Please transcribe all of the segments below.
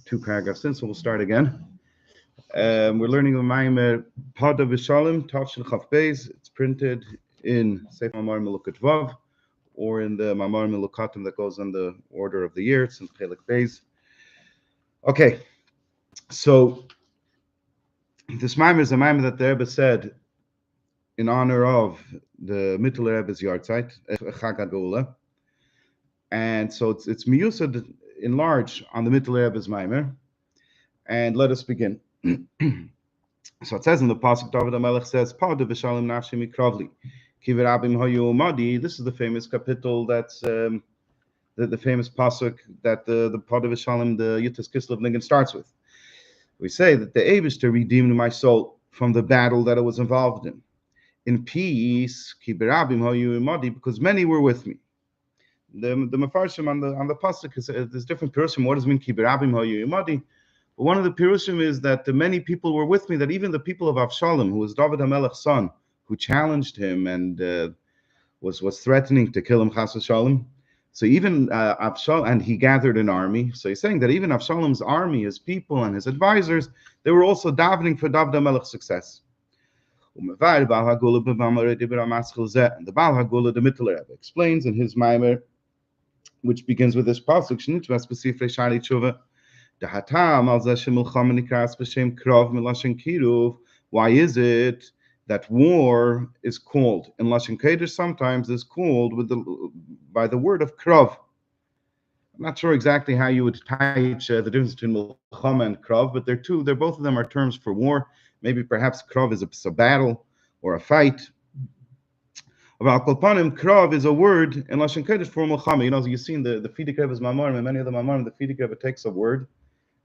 two paragraphs in, so we'll start again. We're learning the Maimer Podoh Vishalim, Tafshin Chof Beis. It's printed in Sefer Mamar Melukat Vav, or in the Mamar Melukatim that goes on the order of the year. It's in Chelik Beis. Okay, so this Maimer is a Maimer that the Rebbe said in honor of the Mittel Rebbe's Yartzeit, Chag HaGeula. And so it's miyusad in large on the Mittel Rebbe's Maimer. And let us begin. So it says in the pasuk, David HaMelech says, Podoh v'shalom nafshi mikravli, ki v'rabim hayu umadi. This is the famous capital that's the famous pasuk that the Podoh v'shalom, the Yutas Kislev Nigan starts with. We say that the Eibishter redeemed my soul from the battle that I was involved in peace, ki v'rabim hayu umadi, because many were with me. The Mefarshim on the pasuk is there's different pirushim. What does it mean ki v'rabim hayu umadi? But one of the pirushim is that the many people were with me, that even the people of Avshalom, who was David HaMelech's son, who challenged him and was threatening to kill him, chas v'shalom. So even Avshalom, and he gathered an army. So he's saying that even Avshalom's army, his people and his advisors, they were also davening for David HaMelech's success. And the Baal HaGula, the Mittel Rebbe, explains in his Maimer, which begins with this pasuk, why is it that war is called in Lashon Kodesh sometimes is called by the word of krav? I'm not sure exactly how you would type the difference between milchama and krav, but they're both of them are terms for war. Maybe perhaps krav is a battle or a fight. About kolpanim, krav is a word in Lashon Kodesh for milchama. You know, so you've seen the Fidik Rebbe's Mamarim, and many of the Mamarim, the Fidik Rebbe takes a word,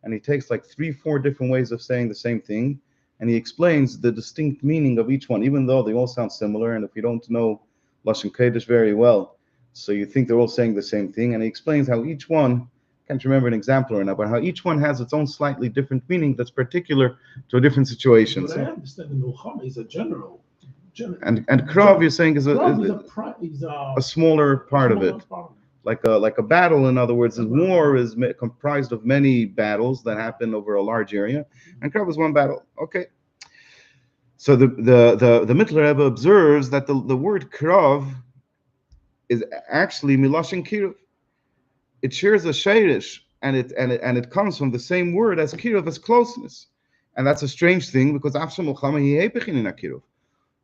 and he takes like 3-4 different ways of saying the same thing, and he explains the distinct meaning of each one, even though they all sound similar, and if you don't know Lashon Kodesh very well, so you think they're all saying the same thing, and he explains how each one, can't remember an example right now, but how each one has its own slightly different meaning that's particular to a different situation. But I understand the Milchama is a general. And krav, you're saying, is a smaller part of it. Like a battle, in other words, war is comprised of many battles that happen over a large area, and krav is one battle. Okay. So the Mittel Rebbe observes that the word krav is actually milashon kiruv. It shares a sheirish, and it comes from the same word as kiruv, as closeness, and that's a strange thing because afsham milchama hi hepechin in kiruv.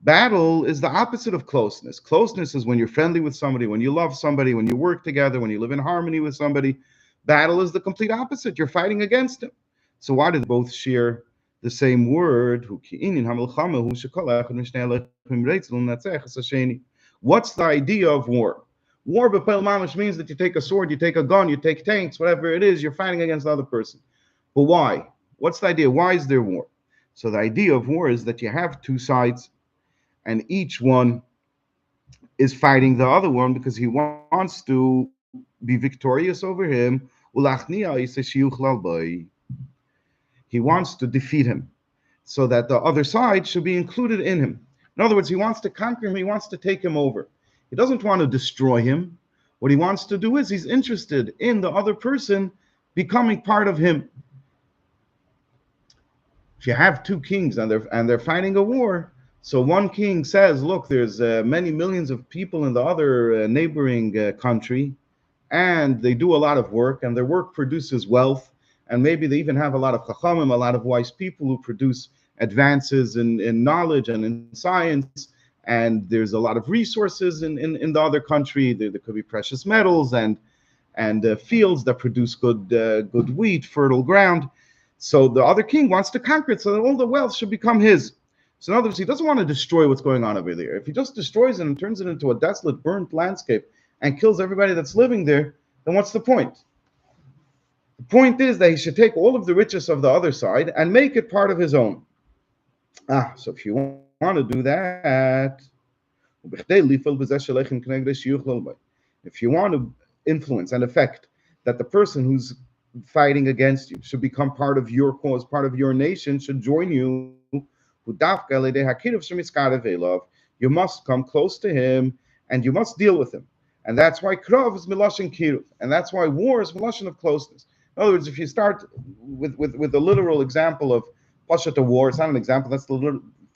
Battle is the opposite of closeness. Closeness is when you're friendly with somebody, when you love somebody, when you work together, when you live in harmony with somebody. Battle is the complete opposite. You're fighting against them. So why did both share the same word? What's the idea of war? War b'pel mamash means that you take a sword, you take a gun, you take tanks, whatever it is, you're fighting against the other person. But why? What's the idea? Why is there war? So the idea of war is that you have two sides, and each one is fighting the other one because he wants to be victorious over him. He wants to defeat him so that the other side should be included in him. In other words, he wants to conquer him, he wants to take him over. He doesn't want to destroy him. What he wants to do is he's interested in the other person becoming part of him. If you have two kings and they're fighting a war, so one king says, look, there's many millions of people in the other neighboring country, and they do a lot of work, and their work produces wealth, and maybe they even have a lot of chachamim, a lot of wise people who produce advances in knowledge and in science, and there's a lot of resources in the other country. There could be precious metals and fields that produce good wheat, fertile ground. So the other king wants to conquer it so that all the wealth should become his. So in other words, he doesn't want to destroy what's going on over there. If he just destroys it and turns it into a desolate, burnt landscape and kills everybody that's living there, then what's the point? The point is that he should take all of the riches of the other side and make it part of his own. So if you want to do that, if you want to influence and affect that the person who's fighting against you should become part of your cause, part of your nation, should join you, you must come close to him and you must deal with him. And that's why krav is milashon kiruv, and that's why war is milashon of closeness. In other words, if you start with the literal example of Pashat a war. It's not an example. That's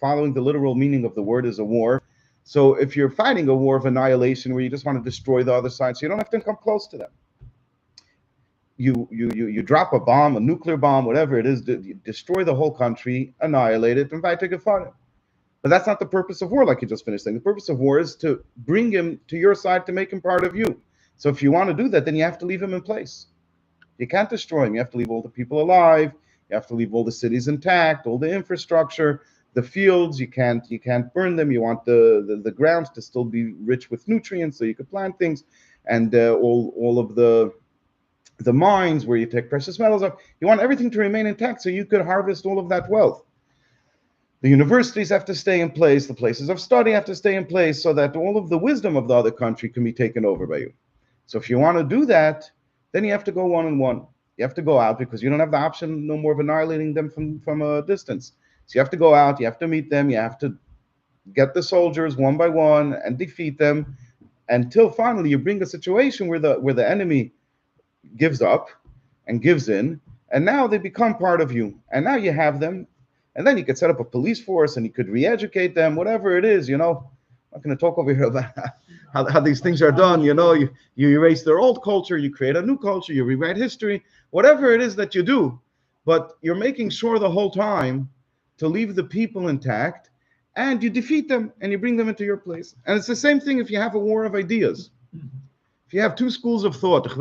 following the literal meaning of the word is a war. So if you're fighting a war of annihilation where you just want to destroy the other side, so you don't have to come close to them. You drop a bomb, a nuclear bomb, whatever it is, you destroy the whole country, annihilate it, and fight to get fun. But that's not the purpose of war, like you just finished saying. The purpose of war is to bring him to your side, to make him part of you. So if you want to do that, then you have to leave him in place. You can't destroy him. You have to leave all the people alive. You have to leave all the cities intact, all the infrastructure, the fields. You can't burn them. You want the grounds to still be rich with nutrients so you could plant things, and all of the mines where you take precious metals up. You want everything to remain intact so you could harvest all of that wealth. The universities have to stay in place. The places of study have to stay in place so that all of the wisdom of the other country can be taken over by you. So if you want to do that, then you have to go one-on-one. You have to go out because you don't have the option no more of annihilating them from a distance. So you have to go out, you have to meet them, you have to get the soldiers one by one and defeat them until finally you bring a situation where the enemy gives up and gives in, and now they become part of you. And now you have them, and then you could set up a police force and you could re-educate them, whatever it is, I'm not going to talk over here about how these things are done. You erase their old culture, you create a new culture, you rewrite history, whatever it is that you do. But you're making sure the whole time to leave the people intact, and you defeat them and you bring them into your place. And it's the same thing if you have a war of ideas. If you have two schools of thought,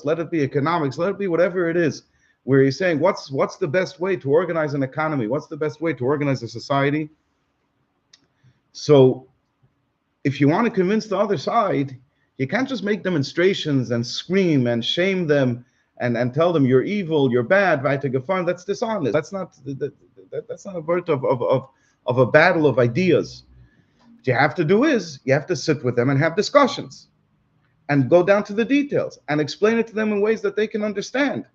let it be economics, let it be whatever it is, where you're saying what's the best way to organize an economy, what's the best way to organize a society. So if you want to convince the other side, you can't just make demonstrations and scream and shame them and tell them you're evil, you're bad, right? That's dishonest. That's not a part of a battle of ideas. What you have to do is you have to sit with them and have discussions and go down to the details and explain it to them in ways that they can understand,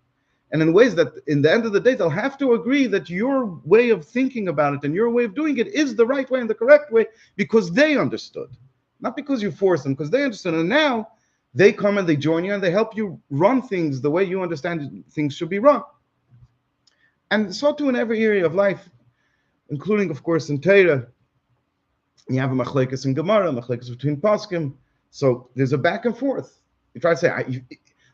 and in ways that in the end of the day they'll have to agree that your way of thinking about it and your way of doing it is the right way and the correct way, because they understood, not because you forced them, because they understood. And now they come and they join you and they help you run things the way you understand things should be run. And so too in every area of life, including of course in Torah. You have a machlekes in Gemara, machlekes between poskim. So there's a back and forth. You try to say,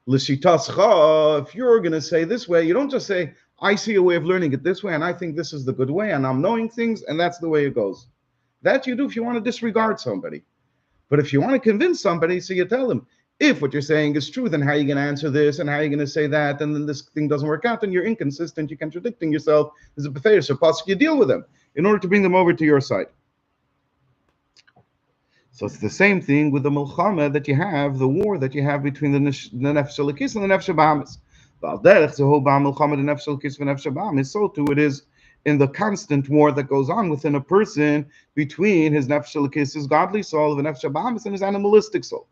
if you're going to say this way, you don't just say, I see a way of learning it this way, and I think this is the good way, and I'm knowing things, and that's the way it goes. That you do if you want to disregard somebody. But if you want to convince somebody, so you tell them, if what you're saying is true, then how are you going to answer this, and how are you going to say that, and then this thing doesn't work out, and you're inconsistent, you're contradicting yourself. There's a pathetic, so you deal with them in order to bring them over to your side. So it's the same thing with the milchama that you have, the war that you have between the nefesh elokis and the nefesh habahamis. So too it is in the constant war that goes on within a person between his nefesh elokis, his godly soul, the nefesh habahamis, and his animalistic soul.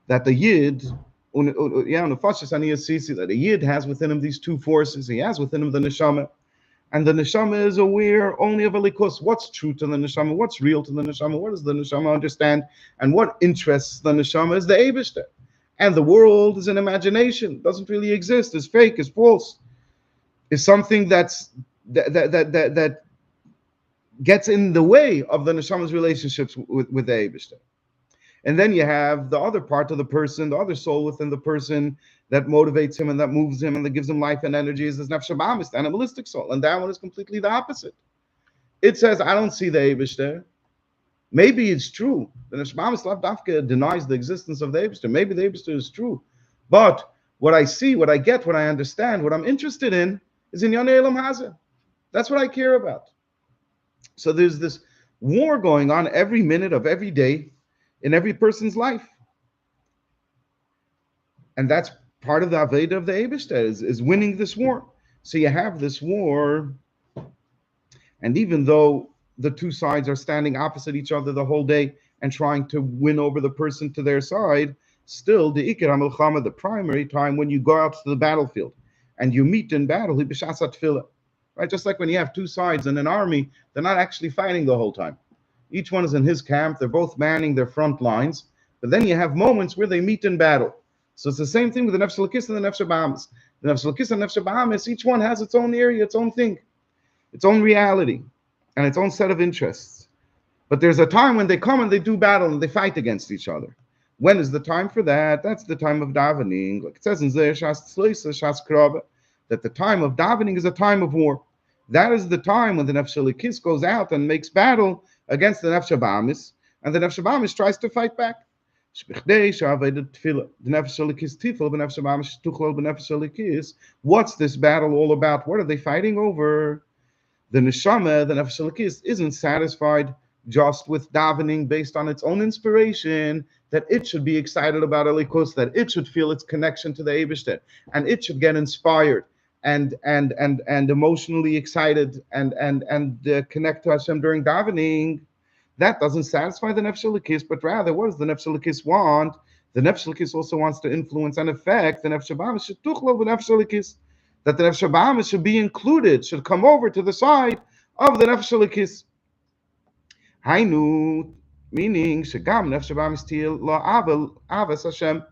That the yid, that a yid has within him these two forces. He has within him the neshama. And the neshama is aware only of alikus. What's true to the neshama? What's real to the neshama? What does the neshama understand? And what interests the neshama is the Eibishter. And the world is an imagination. Doesn't really exist. Is fake. Is false. Is something that gets in the way of the neshama's relationships with the Eibishter. And then you have the other part of the person, the other soul within the person that motivates him and that moves him and that gives him life and energy is this nefesh habahamis, the animalistic soul. And that one is completely the opposite. It says, I don't see the Eibishter. Maybe it's true. The nefesh habahamis lav dafka denies the existence of the Eibishter. Maybe the Eibishter is true. But what I see, what I get, what I understand, what I'm interested in is in Yanei Elam Hazeh. That's what I care about. So there's this war going on every minute of every day in every person's life. And that's part of the Aveda of the Eibishter, is winning this war. So you have this war, and even though the two sides are standing opposite each other the whole day and trying to win over the person to their side, still the Ikar HaMilchama, the primary time when you go out to the battlefield and you meet in battle, right? Just like when you have two sides in an army, they're not actually fighting the whole time. Each one is in his camp. They're both manning their front lines. But then you have moments where they meet in battle. So it's the same thing with the nefesh elokis and the nefesh habahamis. The Nefesh Elokis and Nefesh Bahamis, each one has its own area, its own thing, its own reality, and its own set of interests. But there's a time when they come and they do battle and they fight against each other. When is the time for that? That's the time of davening. Like it says in Zeh Shas Tzloisa, Shas Kraba, that the time of davening is a time of war. That is the time when the Nefesh Elokis goes out and makes battle against the Nefesh Bahamis, and the Nefesh Bahamis tries to fight back. What's this battle all about? What are they fighting over? The neshama, the Nefesh Elokis, isn't satisfied just with davening based on its own inspiration, that it should be excited about Elikos, that it should feel its connection to the Eibishter, and it should get inspired and emotionally excited and connect to Hashem during davening. That doesn't satisfy the Nefesh Elokis, but rather, what does the Nefesh Elokis want? The Nefesh Elokis also wants to influence and affect the Nefesh Bahamis, that the Nefesh Bahamis should be included, should come over to the side of the Nefesh Elokis. Hainu, meaning Shagam Nefesh Bahamis Til La Avas Hashem,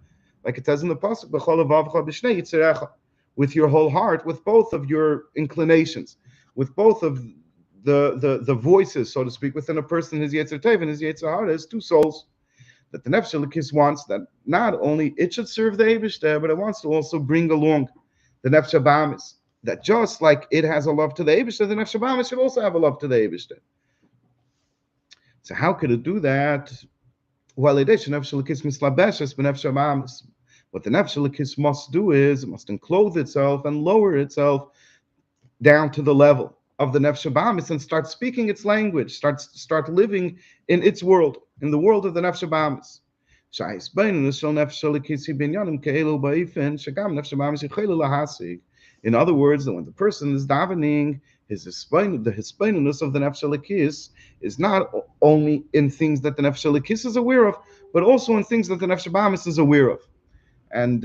like it says in the pasuk, B'chol Avavcha B'shnei Yitzirecha, with your whole heart, with both of your inclinations, with both of the voices, so to speak, within a person, his Yetzer Tov and his Yetzer Hara, his two souls. That the Nefesh Elokis wants that not only it should serve the Eibishter, but it wants to also bring along the Nefesh Bahamis. That just like it has a love to the Eibishter, the Nefesh Bahamis should also have a love to the Eibishter. So how could it do that? Well, it is Nefesh Elokis mislabeshes b'Nefesh Bahamis. What the Nefesh Elokis must do is it must enclose itself and lower itself down to the level of the Nefesh Bahamis and start speaking its language, start living in its world, in the world of the Nefesh Bahamis. In other words, that when the person is davening, the hispainus of the Nefesh Elokis is not only in things that the Nefesh Elokis is aware of, but also in things that the Nefesh Bahamis is aware of. And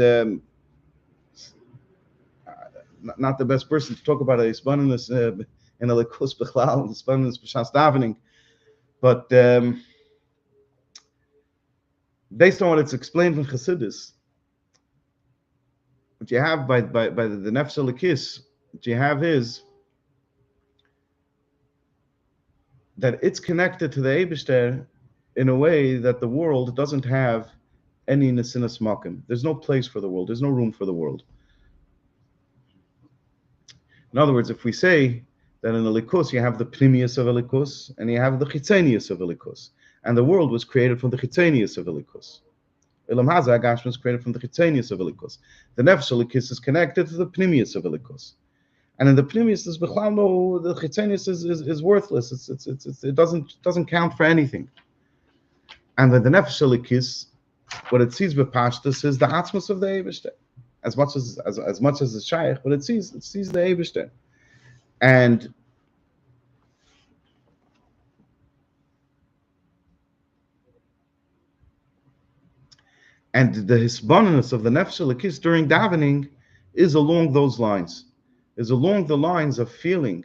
not the best person to talk about a hispainus in a likus bechlal, hispainus b'shas davening, but based on what it's explained from Chassidus, what you have by the Nefesh Elokis, what you have is that it's connected to the Eibishter in a way that the world doesn't have any nesinas makim. There's no place for the world. There's no room for the world. In other words, if we say that in a likus you have the pnimius of a likus and you have the chitzenius of a likus, and the world was created from the chitzenius of a likus. Ilam Haza Agashman was created from the chitzenius of a likus. The Nefesh Elokis is connected to the pnimius of a likus. And in the pnimius, there's b'chlal no, the chitzenius is worthless. It doesn't count for anything. And then the Nefesh Elokis, what it sees b'pashtus is the atzmos of the Eibishter, as much as it's shaykh, but it sees the Eibishter, and the hisbonenus of the Nefesh Elokis during davening is along those lines, is along the lines of feeling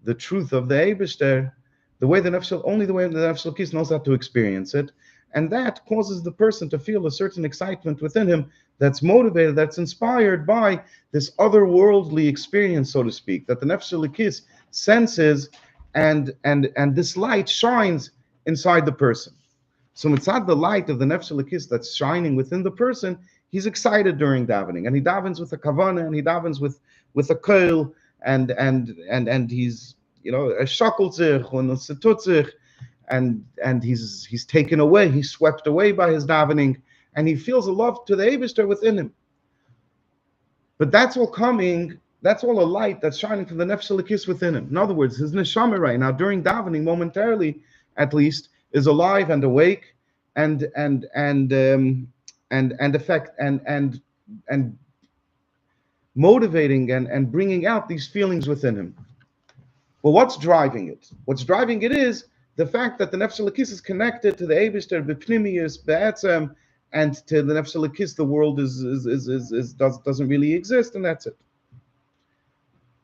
the truth of the Eibishter, only the way the Nefesh Elokis knows how to experience it, and that causes the person to feel a certain excitement within him that's motivated, that's inspired by this otherworldly experience, so to speak, that the Nefesh Elokis senses, and this light shines inside the person. So mitzad the light of the Nefesh Elokis that's shining within the person, he's excited during davening, and he davens with a kavanah, and he davens with a koil, and he's a shakultzich and a setutzich, and he's taken away, he's swept away by his davening, and he feels a love to the Eibishter within him. But that's all a light that's shining from the Nefesh Elokis within him. In other words, his neshama right now during davening, momentarily at least, is alive and awake and affect and motivating and bringing out these feelings within him. Well, what's driving it? What's driving it is the fact that the Nefesh Elokis is connected to the Eibishter b'pnimius b'etzem, and to the Nefesh Elokis the world doesn't really exist, and that's it.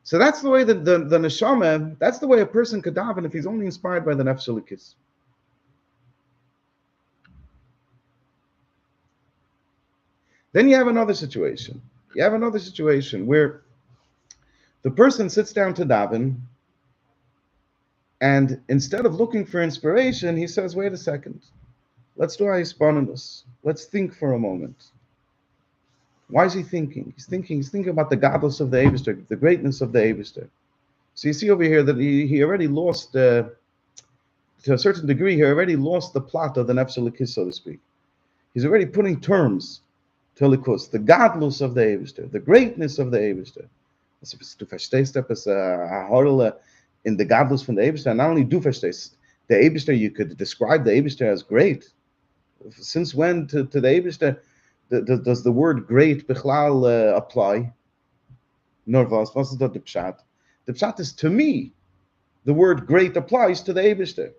So that's the way that the neshama, that's the way a person could daven if he's only inspired by the Nefesh Elokis. Then you have another situation. You have another situation where the person sits down to daven, and instead of looking for inspiration, he says, wait a second, let's do Hispanus. Let's think for a moment. Why is he thinking? He's thinking about the godless of the Eibishter, the greatness of the Eibishter. So you see over here that he already lost, to a certain degree, he already lost the plot of the Nefesh Elokis, so to speak. He's already putting terms to Elikus, the godless of the Eibishter, the greatness of the Eibishter. Du verstehst etwas in the godless from the Eibishter. Not only du verstehst, the Eibishter, you could describe the Eibishter as great. Since when to the Eibishter does the word great bichlal apply? Nor was is that the pshat? The pshat is, to me, the word great applies to the Eibishter.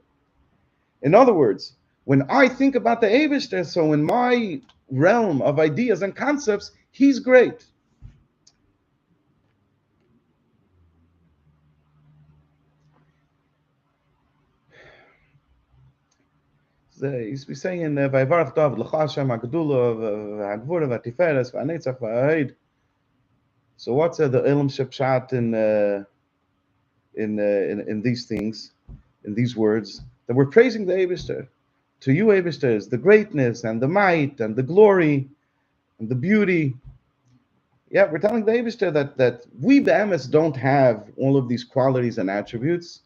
In other words, when I think about the Eibishter, so in my realm of ideas and concepts, he's great. He's saying in Vayvarach David L'cha Hashem HaGedula V'Hagvura V'Tiferes V'Anetzach V'Ha'ed. So what's the Ilm Shepshat in these things, in these words, that we're praising the Eibishter. To you, Eibishter, is the greatness and the might and the glory and the beauty. Yeah, we're telling the Eibishter that we, Be'emes, don't have all of these qualities and attributes.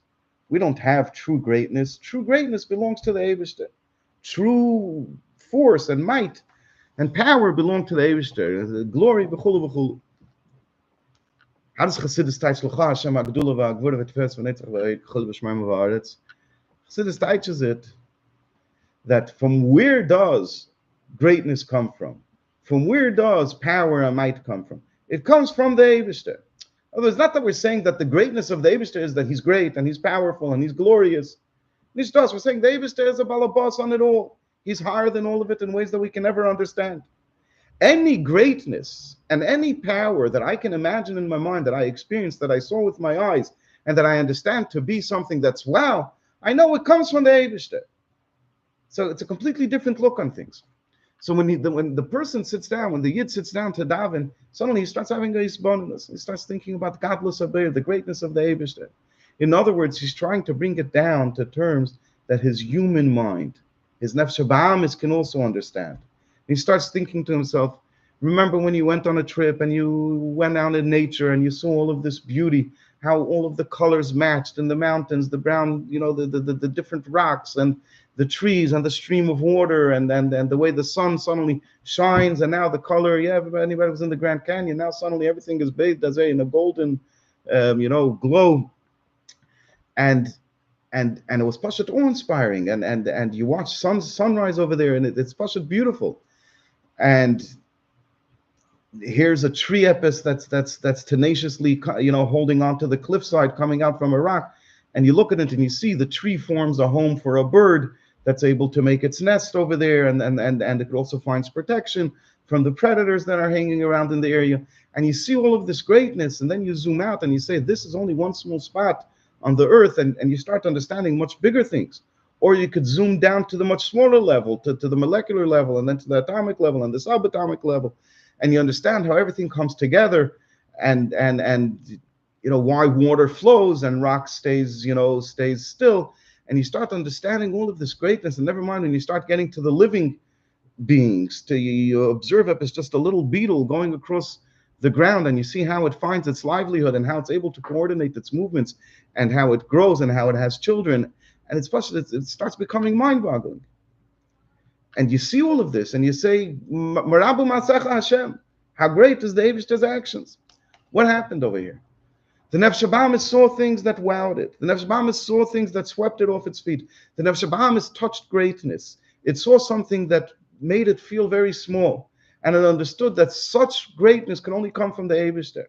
We don't have true greatness. True greatness belongs to the Eibishter. True force and might and power belong to the Eibishter. The glory, b'chulu b'chulu. How does Chassidus teach L'cha Hashem HaGedula V'Hagvura V'Tiferes V'Netzach V'Ha'ed Chol B'Shemaim V'Haaretz? Chassidus teaches it that from where does greatness come from? From where does power and might come from? It comes from the Eibishter. Although it's not that we're saying that the greatness of the Eibishter is that he's great and he's powerful and he's glorious. We're saying the Eibishter is a balabas on it all. He's higher than all of it in ways that we can never understand. Any greatness and any power that I can imagine in my mind, that I experienced, that I saw with my eyes, and that I understand to be something that's wow, I know it comes from the Eibishter. So it's a completely different look on things. So when the person sits down, when the Yid sits down to daven, suddenly he starts having a hisbonenus. He starts thinking about the godless of the greatness of the Eibishter. In other words, he's trying to bring it down to terms that his human mind, his nefesh ba'amis, can also understand. He starts thinking to himself, remember when you went on a trip and you went out in nature and you saw all of this beauty, how all of the colors matched in the mountains, the brown, the different rocks and the trees and the stream of water and the way the sun suddenly shines, and now the color, anybody was in the Grand Canyon, now suddenly everything is bathed as in a golden, glow. And it was pashat awe-inspiring, and you watch sunrise over there, and it's pashat beautiful. And here's a tree epis that's tenaciously, holding onto the cliffside, coming out from a rock, and you look at it and you see the tree forms a home for a bird that's able to make its nest over there, and it also finds protection from the predators that are hanging around in the area. And you see all of this greatness, and then you zoom out and you say, this is only one small spot on the earth, and you start understanding much bigger things. Or you could zoom down to the much smaller level, to the molecular level, and then to the atomic level and the subatomic level, and you understand how everything comes together, and why water flows and rock stays still, and you start understanding all of this greatness. And never mind when you start getting to the living beings, you observe it as just a little beetle going across the ground, and you see how it finds its livelihood and how it's able to coordinate its movements and how it grows and how it has children. And it starts becoming mind-boggling. And you see all of this, and you say, Marabu Masacha Hashem, how great is the Eibishter's actions? What happened over here? The Nefesh Ba'amis saw things that wowed it. The Nefesh Ba'amis saw things that swept it off its feet. The Nefesh Ba'amis touched greatness. It saw something that made it feel very small. And it understood that such greatness can only come from the Eibishter.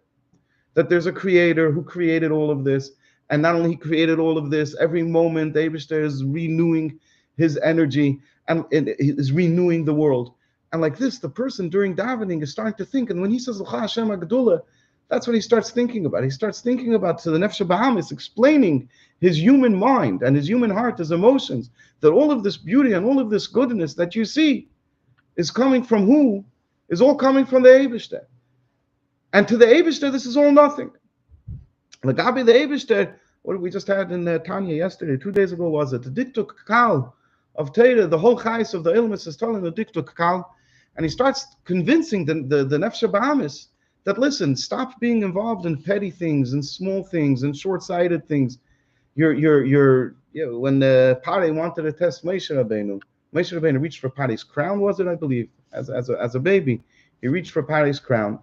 That there's a creator who created all of this. And not only he created all of this, every moment the Eibishter is renewing his energy and is renewing the world. And like this, the person during davening is starting to think. And when he says, L'cha Hashem HaGedula, that's what he starts thinking about. He starts thinking about, to the Nefesh Ba'amis, explaining his human mind and his human heart, his emotions, that all of this beauty and all of this goodness that you see is coming from who? Is all coming from the Eibishter. And to the Eibishter, this is all nothing. Lagabi the Eibishter, what we just had in Tanya yesterday, 2 days ago was it, the Diktuk Kal of Teira, the whole chais of the Ilmis is telling the Diktuk Kal, and he starts convincing the Nefesh Bahamis that, listen, stop being involved in petty things and small things and short-sighted things. When Pare wanted to test Moshe Rabbeinu reached for Pare's crown, was it, I believe, as a baby. He reached for Pare's crown.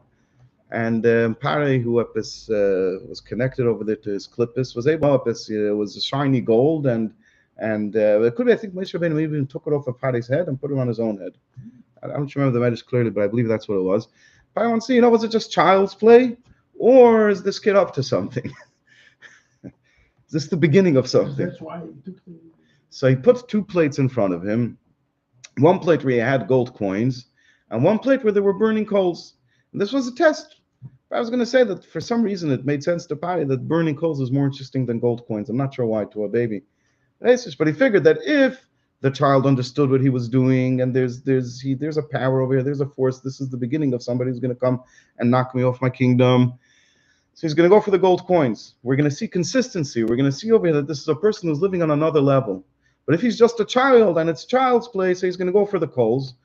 And Pare, who was connected over there to his klippus, was able to, it was a shiny gold, and it could be, I think Moshe Rabbeinu even took it off of Pare's head and put it on his own head. I don't remember the matters clearly, but I believe that's what it was. Pare wants to see, was it just child's play, or is this kid up to something? Is this the beginning of something? That's why he took the... So he put 2 plates in front of him, one plate where he had gold coins, and one plate where there were burning coals. And this was a test. I was going to say that for some reason it made sense to Pari that burning coals is more interesting than gold coins. I'm not sure why to a baby. But he figured that if the child understood what he was doing, and there's a power over here, there's a force, this is the beginning of somebody who's going to come and knock me off my kingdom. So he's going to go for the gold coins. We're going to see consistency. We're going to see over here that this is a person who's living on another level. But if he's just a child and it's child's play, so he's going to go for the coals.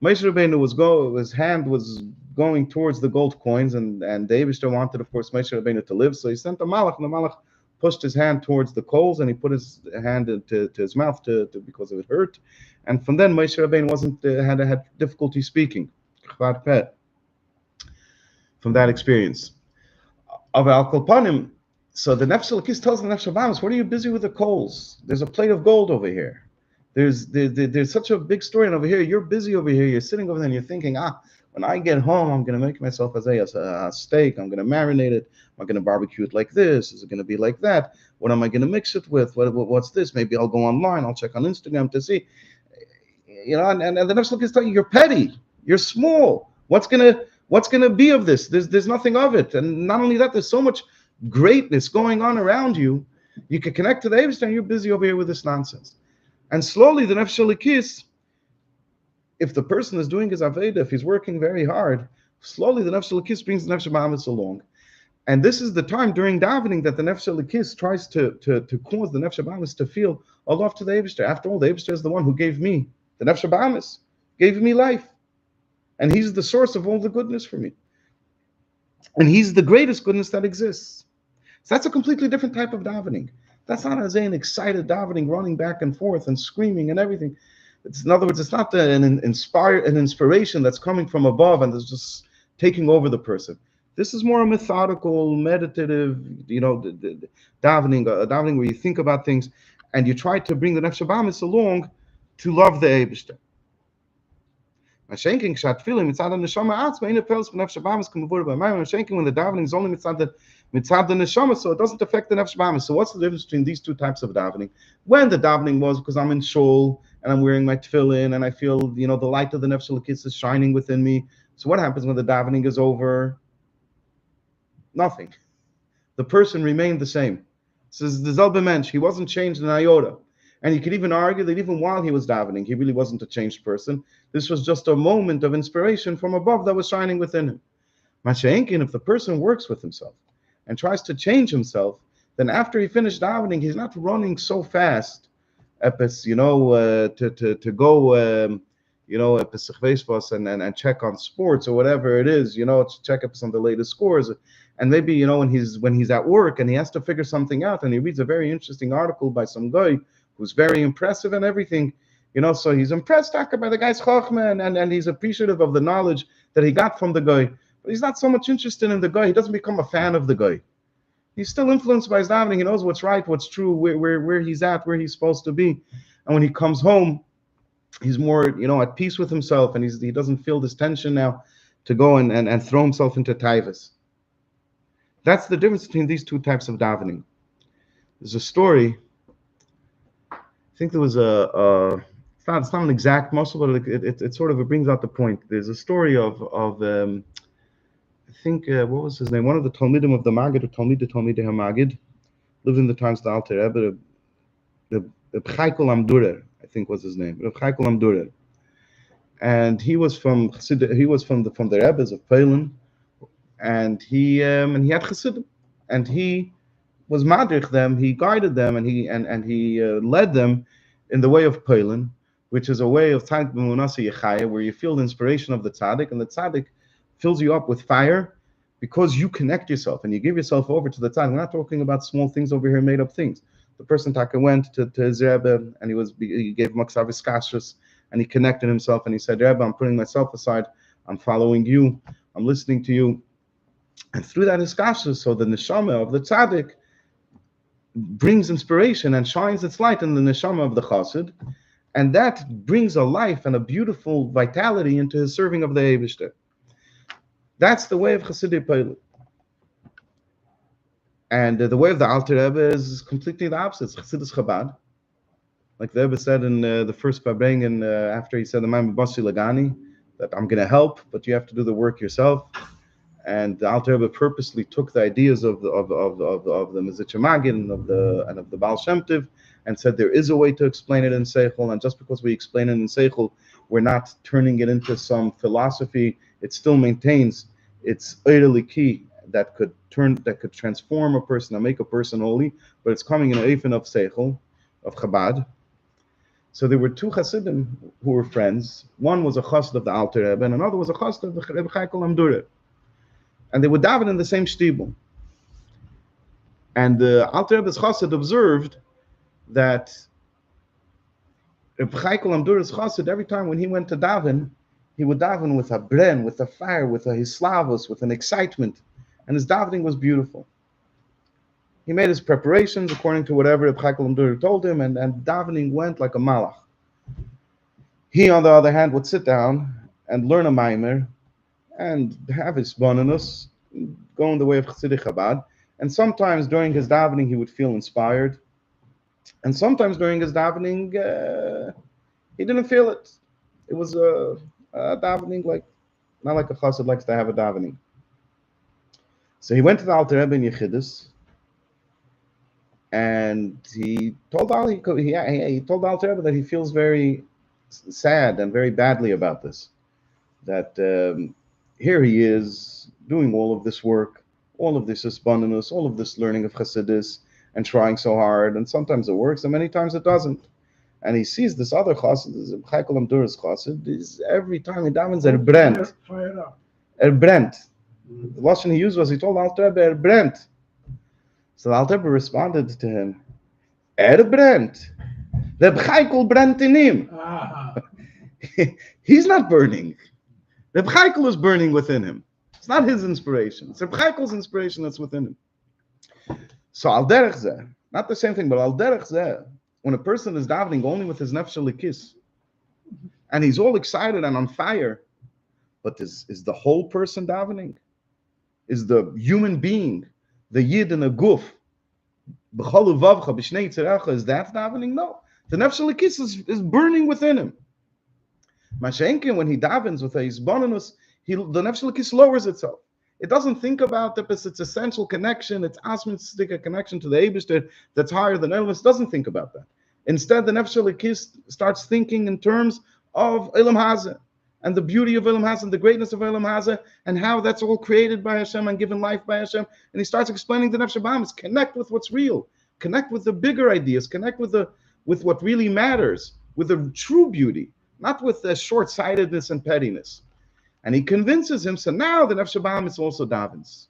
Moshe Rabbeinu his hand was going towards the gold coins, and the Eibishter wanted, of course, Moshe Rabbeinu to live. So he sent a malach, and the malach pushed his hand towards the coals, and he put his hand to his mouth because it hurt. And from then, Moshe Rabbeinu had difficulty speaking. From that experience. Of Al Kolpanim, so the Nefesh Elokis tells the Nefesh Bahamis, what are you busy with the coals? There's a plate of gold over here. There's such a big story, and over here, you're busy over here, you're sitting over there, and you're thinking, when I get home, I'm going to make myself a steak, I'm going to marinate it, I'm going to barbecue it like this, is it going to be like that? What am I going to mix it with? What's this? Maybe I'll go online, I'll check on Instagram to see. And the Nefesh Elokis tell you, you're petty, you're small. What's going to be of this? There's nothing of it. And not only that, there's so much greatness going on around you. You can connect to the Eibishter, and you're busy over here with this nonsense. And slowly, the Nefesh Elokis, if the person is doing his Aveda, if he's working very hard, slowly the Nefesh Elokis brings the Nefesh Bahamis along. And this is the time during davening that the Nefesh Elokis tries to cause the Nefesh Bahamis to feel a love to the Eibishter. After all, the Eibishter is the one who gave me, the Nefesh Bahamis, gave me life. And he's the source of all the goodness for me. And he's the greatest goodness that exists. So that's a completely different type of davening. That's not an excited davening, running back and forth and screaming and everything. In other words, it's not an inspiration that's coming from above and is just taking over the person. This is more a methodical, meditative, davening, a davening where you think about things and you try to bring the Nefesh Bahamis along to love the Eibishter. When the davening is only mitzad the neshama, so it doesn't affect the Nefesh Bahamis. So what's the difference between these 2 types of davening? When the davening was because I'm in shul and I'm wearing my tefillin and I feel the light of the Nefesh Elokis is shining within me. So what happens when the davening is over? Nothing. The person remained the same. Says the Zelbe Mensch, he wasn't changed in iota. And you could even argue that even while he was davening, he really wasn't a changed person. This was just a moment of inspiration from above that was shining within him. Masha'enkin, if the person works with himself and tries to change himself, then after he finished davening, he's not running so fast, to go, and check on sports or whatever it is, to check up on the latest scores. And maybe, when he's at work and he has to figure something out and he reads a very interesting article by some guy who's very impressive and everything, so he's impressed by the guy's chokhmah and he's appreciative of the knowledge that he got from the guy, but he's not so much interested in the guy. He doesn't become a fan of the guy. He's still influenced by his davening. He knows what's right, what's true, where he's at, where he's supposed to be. And when he comes home, he's more, at peace with himself, and he doesn't feel this tension now to go and throw himself into taivas. That's the difference between these 2 types of davening. There's a story. I think there was it's not an exact muscle, but it sort of brings out the point. There's a story of I think what was his name? One of the Talmidim of the Magid, or Talmidei HaMagid, lived in the times of the Alter Rebbe. Reb Chaikel Amdurer, I think was his name. Reb Chaikel Amdurer, and he was from the Rebbes of Poland, and he had Chassidim, and he was madrich them, he guided them, and he led them in the way of Poilin, which is a way of Tzaddik B'munasa Yechaya, where you feel the inspiration of the Tzaddik, and the Tzaddik fills you up with fire because you connect yourself and you give yourself over to the Tzaddik. We're not talking about small things over here, made up things. The person Taka went to his Rebbe, and he gave him Aksavis Kashrus, and he connected himself, and he said, Rebbe, I'm putting myself aside, I'm following you, I'm listening to you. And through that Iskashrus, so the neshama of the Tzaddik brings inspiration and shines its light in the neshama of the chassid, and that brings a life and a beautiful vitality into his serving of the Eibishter. That's the way of Chassidic Peilut. And the way of the Alter Rebbe is completely the opposite. It's Chassidus Chabad. Like the Rebbe said in the first Farbrengen, after he said the Maimon Basi Lagani, that I'm going to help, but you have to do the work yourself. And the Alter Rebbe purposely took the ideas of the Mezritcher Magid and of the Baal Shem Tov and said there is a way to explain it in Seichel, and just because we explain it in Seichel, we're not turning it into some philosophy. It still maintains its Eireli key that could transform a person and make a person holy, but it's coming in an Eifen of Seichel, of Chabad. So there were two Chassidim who were friends. One was a Chassid of the Alter Rebbe, and another was a Chassid of the Rebbe Chaikel Amdure. And they would daven in the same shtibel. And the Alter Rebbe's Chassid observed that Rebbe Chaikel Amdure's Chassid, every time when he went to daven, he would daven with a bren, with a fire, with a hislavos, with an excitement. And his davening was beautiful. He made his preparations according to whatever Rebbe Chaikel Amdure told him, and davening went like a malach. He, on the other hand, would sit down and learn a maimer, and have his bonus, go in the way of Chassidic Chabad. And sometimes during his davening, he would feel inspired. And sometimes during his davening, he didn't feel it. It was a davening not like a chassid likes to have a davening. So he went to the Alter Rebbe in Yechidus, and he told the Alter Rebbe that he feels very sad and very badly about this. That here he is doing all of this work, all of this isbonenus, all of this learning of Chassidus, and trying so hard, and sometimes it works, and many times it doesn't. And he sees this other chassid, this Chaikel Amdure's chassid, is every time he davens, brennt. Brennt. The lashon he used was, he told Alter Rebbe, brennt. So the Alter Rebbe responded to him, brennt. The Chaikel brennt in him. He's not burning. Reb Chaikel is burning within him. It's not his inspiration. It's Reb Chaikel's inspiration that's within him. So al derech zeh, not the same thing, but al derech zeh, when a person is davening only with his nefesh likis, and he's all excited and on fire, but is the whole person davening? Is the human being, the yid in a guf, b'cholu vavcha, b'shnei tzerecha, is that davening? No. The nefesh likis is burning within him. Mashenkin, when he davens with a hisbonenus, the nefesh l'kis lowers itself. It doesn't think about its essential connection, its asmitzdik connection to the Eibishter that's higher than Elomus. Doesn't think about that. Instead, the nefesh l'kis starts thinking in terms of Elam Hazeh and the beauty of Elam Hazeh and the greatness of Elam Hazeh and how that's all created by Hashem and given life by Hashem. And he starts explaining the nefesh b'amis. Connect with what's real. Connect with the bigger ideas. Connect with what really matters, with the true beauty. Not with the short-sightedness and pettiness. And he convinces him, so now the Nefesh B'amis also davens.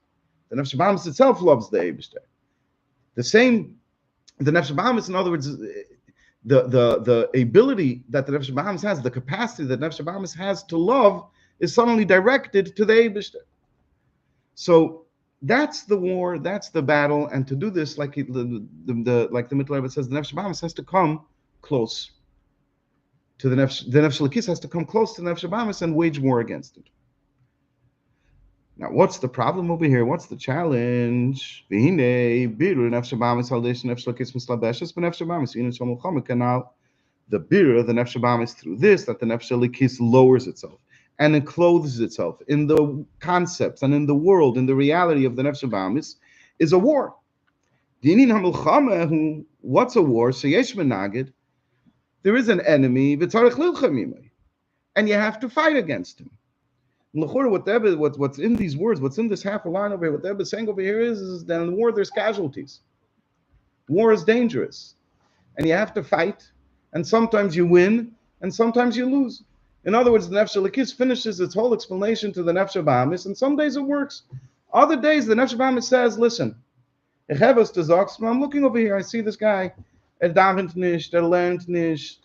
The Nefesh B'amis itself loves the Eibishter. The Nefesh B'amis, in other words, the ability that the Nefesh B'amis has, the capacity that Nefesh B'amis has to love is suddenly directed to the Eibishter. So that's the war, that's the battle, and to do this, like the Mittler Rebbe says, the Nefesh B'amis has to come close to the nefesh l'kis, has to come close to the nefesh b'amis and wage war against it. Now, what's the problem over here? What's the challenge? The birur, the nefesh b'amis through this, that the nefesh l'kis lowers itself and encloses itself in the concepts and in the world, in the reality of the nefesh b'amis, is a war. What's a war? There is an enemy, and you have to fight against him. What's in these words, what's in this half a line over here, what the Rebbe is saying over here is that in war there's casualties. War is dangerous, and you have to fight, and sometimes you win, and sometimes you lose. In other words, the Nefesh Elokis finishes its whole explanation to the Nefesh Bahamis, and some days it works. Other days, the Nefesh Bahamis says, listen, I'm looking over here, I see this guy, davent nicht, lernt nicht.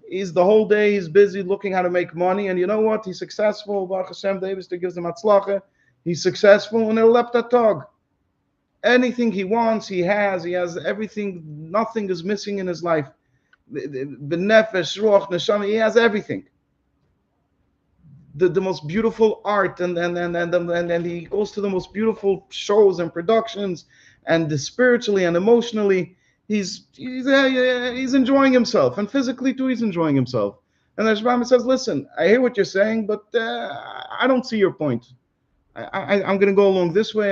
He's the whole day, he's busy looking how to make money, and you know what? He's successful. Baruch Hashem, Davis gives him atzlacha. He's successful, and he'll leptatog. Anything he wants, he has everything. Nothing is missing in his life. Benefesh, ruach, neshama, he has everything. The most beautiful art, and he goes to the most beautiful shows and productions, and spiritually and emotionally, he's enjoying himself, and physically too, he's enjoying himself. And the Shebam says, listen, I hear what you're saying, but I don't see your point. I'm going to go along this way.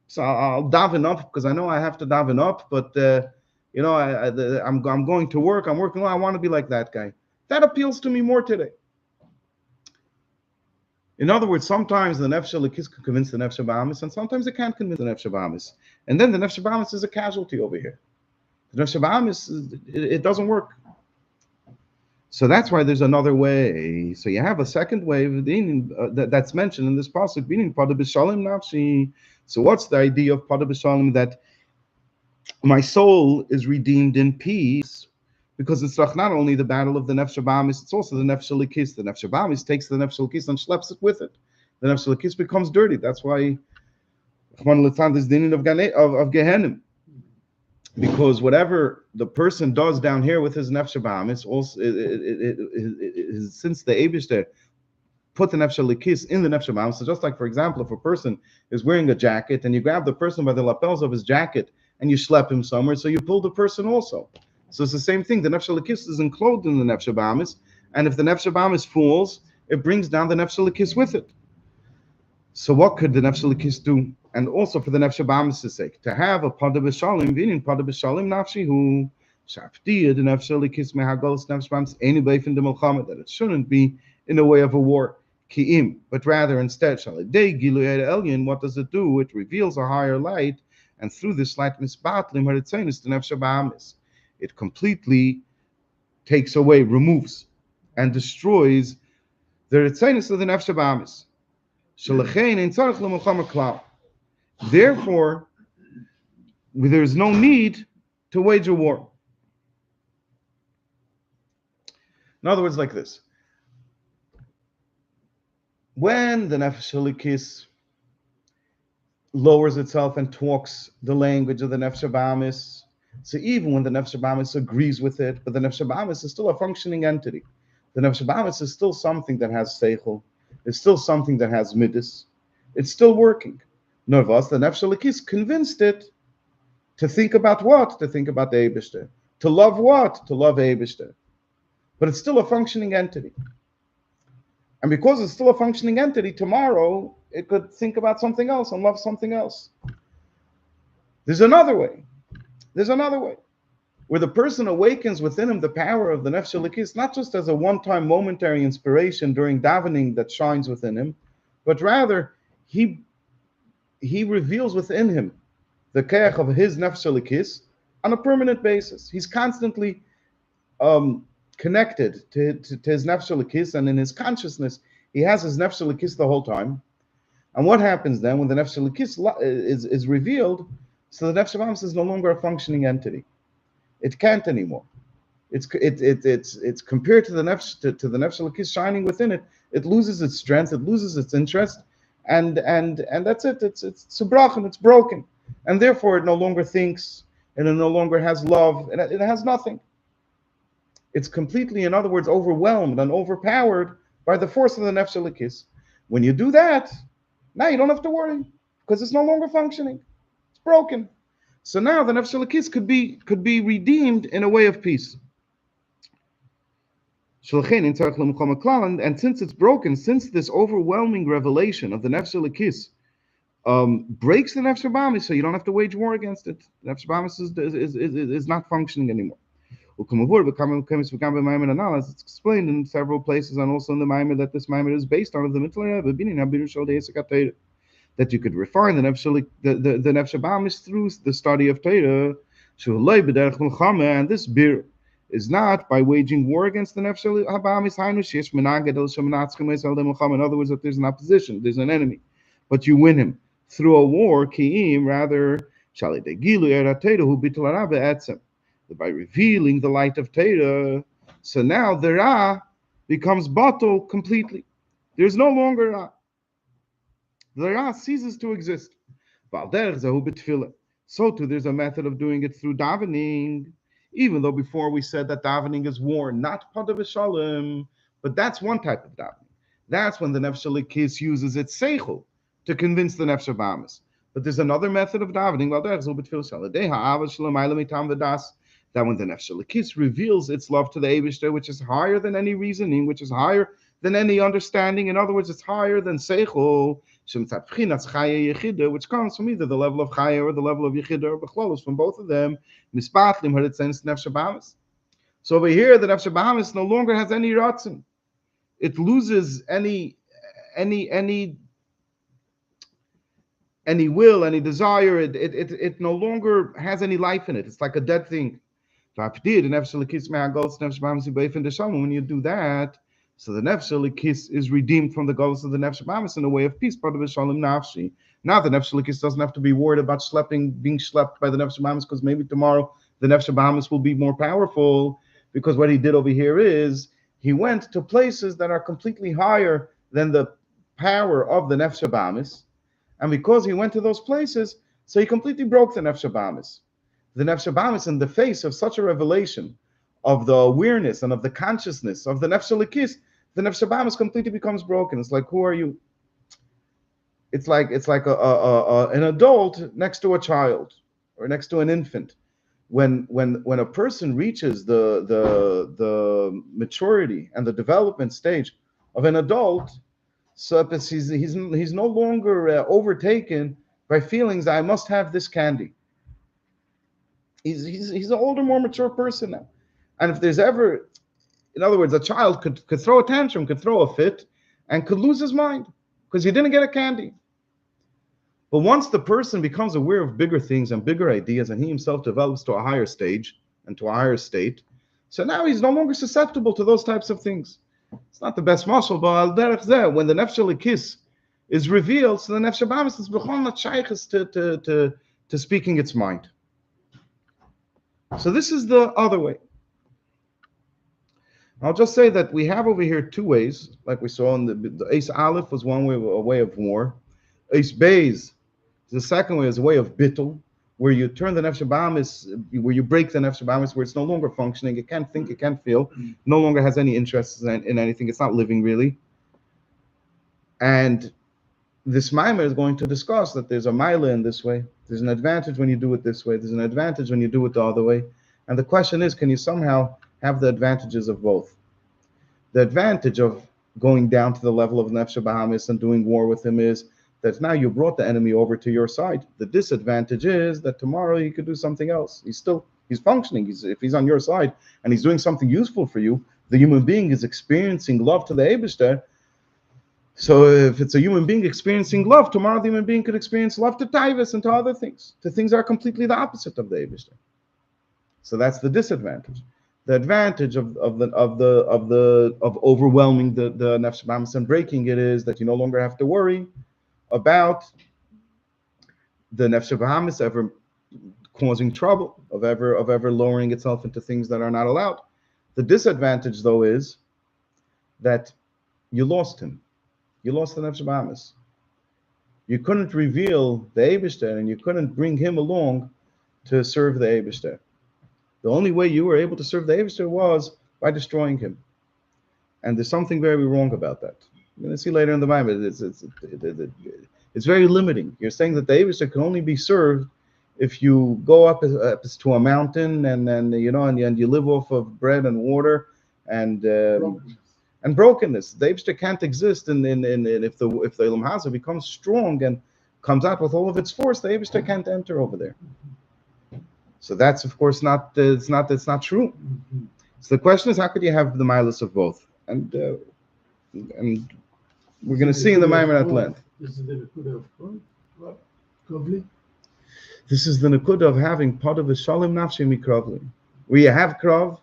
So I'll daven up because I know I have to daven up, but I'm going to work. I'm working. I want to be like that guy. That appeals to me more today. In other words, sometimes the Nefesh Elokis can convince the Nefesh Bahamis, and sometimes it can't convince the Nefesh Bahamis. And then the Nefesh Bahamis is a casualty over here. The Nefesh Bahamis, it doesn't work. So that's why there's another way. So you have a second way that's mentioned in this pasuk, meaning Podoh b'shalom nafshi. So what's the idea of Podoh b'shalom? That my soul is redeemed in peace, because it's not only the battle of the Nefesh Bahamis, it's also the Nefesh Elokis. The Nefesh Bahamis takes the Nefesh Elokis and schleps it with it. The Nefesh Elokis becomes dirty. That's why is the of Gehenim. Because whatever the person does down here with his Nefesh Bahamis, also since the Eibishter put the Nefesh Elokis in the Nefesh Bahamis, so just like, for example, if a person is wearing a jacket and you grab the person by the lapels of his jacket and you schlep him somewhere, so you pull the person also. So it's the same thing. The Nefesh Elokis is enclosed in the Nefesh Bahamis, and if the Nefesh Bahamis falls, it brings down the Nefesh Elokis with it. So what could the Nefesh Elokis do? And also for the Nefesh Bahamis' sake, to have a Podoh b'shalom, v'inin Podoh b'shalom nafshi hu shaftiya the Nefesh Elokis mehagolos Nefesh Bahamis any beif in the milchama, that it shouldn't be in the way of a war, ki'im, but rather instead shalidei gilui elyon. What does it do? It reveals a higher light, and through this light misbatlim haritzenis the Nefesh Bahamis. It completely takes away, removes, and destroys the ritzenis of the Nefesh Bahamis. Shalachein ein tzarich l'milchama klal. Therefore, there is no need to wage a war. In other words, like this: when the Nefesh Elokis lowers itself and talks the language of the Nefesh Bahamis, so even when the Nefesh Bahamis agrees with it, but the Nefesh Bahamis is still a functioning entity. The Nefesh Bahamis is still something that has seichel. It's still something that has midas. It's still working. Nervous, the Nefesh Elokis convinced it to think about what? To think about the Eibishter. To love what? To love Eibishter. But it's still a functioning entity. And because it's still a functioning entity, tomorrow it could think about something else and love something else. There's another way. Where the person awakens within him the power of the Nefesh Elokis, not just as a one-time momentary inspiration during davening that shines within him, but rather he reveals within him the keach of his Nefesh Elokis on a permanent basis. He's constantly connected to his Nefesh Elokis, and in his consciousness, he has his Nefesh Elokis the whole time. And what happens then when the Nefesh Elokis is revealed? So the Nefesh Bahamis is no longer a functioning entity. It can't anymore. It's compared to the Nefesh Elokis shining within it. It loses its strength. It loses its interest, and that's it. It's subrachan. It's broken, and therefore it no longer thinks, and it no longer has love, and it has nothing. It's completely, in other words, overwhelmed and overpowered by the force of the Nefesh Elokis. When you do that, now you don't have to worry because it's no longer functioning. It's broken. So now the Nefesh Elokis could be redeemed in a way of peace. And since it's broken, since this overwhelming revelation of the Nefesh Elokis breaks the Nefesh Bahamis, so you don't have to wage war against it. The Nefesh Bahamis is not functioning anymore. It's explained in several places and also in the Maimer that this Maimer is based on the mitzvah that you could refine the nefesh habahamis through the study of Torah. And this bir is not by waging war against the nefesh habahamis. In other words, that there's an opposition, there's an enemy, but you win him through a war. Rather, by revealing the light of Torah. So now the Ra becomes bottle completely. There's no longer Ra. The Ra ceases to exist. So too, there's a method of doing it through davening, even though before we said that davening is war, not Podoh v'Shalom, but that's one type of davening. That's when the Nefesh Elikis uses its seichel to convince the Nefesh Habahamis. But there's another method of davening, that when the Nefesh Elikis reveals its love to the Eibishter, which is higher than any reasoning, which is higher than any understanding. In other words, it's higher than seichel, which comes from either the level of chaya or the level of yechida or bechlolos, from both of them. So over here, the Nefesh Habahamis no longer has any ratzon. It loses any will, any desire. It no longer has any life in it. It's like a dead thing. When you do that, so the Nefesh Elikis is redeemed from the goals of the Nefesh Habahamis in a way of peace. Now the Nefesh Elikis doesn't have to be worried about being schlepped by the Nefesh Habahamis, because maybe tomorrow the Nefesh Habahamis will be more powerful, because what he did over here is he went to places that are completely higher than the power of the Nefesh Habahamis, and because he went to those places, so he completely broke the Nefesh Habahamis. The Nefesh Habahamis, in the face of such a revelation of the awareness and of the consciousness of the Nefesh Elikis, the Nefesh Habahamis completely becomes broken. It's like, who are you? It's like an adult next to a child or next to an infant. When a person reaches the maturity and the development stage of an adult, so he's no longer overtaken by feelings. I must have this candy. He's an older, more mature person now. And if there's ever, in other words, a child could throw a tantrum, could throw a fit, and could lose his mind because he didn't get a candy. But once the person becomes aware of bigger things and bigger ideas, and he himself develops to a higher stage and to a higher state, so now he's no longer susceptible to those types of things. It's not the best muscle, but al derech zeh, when the Nefesh Elikis is revealed, so the Nefesh Habahamis is b'chol shayches to speaking its mind. So this is the other way. I'll just say that we have over here two ways, like we saw in the Ace Aleph was one way, a way of war. Ace Beis, the second way, is a way of bittul, where you turn the Nefesh Habahamis, where you break the Nefesh Habahamis, where it's no longer functioning, it can't think, it can't feel, no longer has any interest in anything, it's not living really. And this Maimer is going to discuss that there's a Maila in this way. There's an advantage when you do it this way. There's an advantage when you do it the other way. And the question is, can you somehow have the advantages of both? The advantage of going down to the level of Nefesh Habahamis and doing war with him is that now you brought the enemy over to your side. The disadvantage is that tomorrow he could do something else. He's functioning. If he's on your side and he's doing something useful for you, the human being is experiencing love to the Eibishter. So if it's a human being experiencing love, tomorrow the human being could experience love to Taivas and to other things, to things that are completely the opposite of the Eibishter. So that's the disadvantage. The advantage of overwhelming the Nefesh Habahamis and breaking it is that you no longer have to worry about the Nefesh Habahamis ever causing trouble, of ever lowering itself into things that are not allowed. The disadvantage, though, is that you lost him. You lost the Nefesh Habahamis. You couldn't reveal the Eibishter, and you couldn't bring him along to serve the Eibishter. The only way you were able to serve the Eibishter was by destroying him. And there's something very wrong about that. You're going to see later in the Bible, it's very limiting. You're saying that the Eibishter can only be served if you go up to a mountain and you live off of bread and water and brokenness. The Eibishter can't exist if the Elam Hazah becomes strong and comes out with all of its force. The Eibishter can't enter over there. So that's of course not it's not true. So the question is, how could you have the milus of both? And we're going to see in the Maimon at length. This is the Nakuda of Kovli. This is the Nakuda of having Podoh v'Shalom nafshi mikrovli, where you have Krov,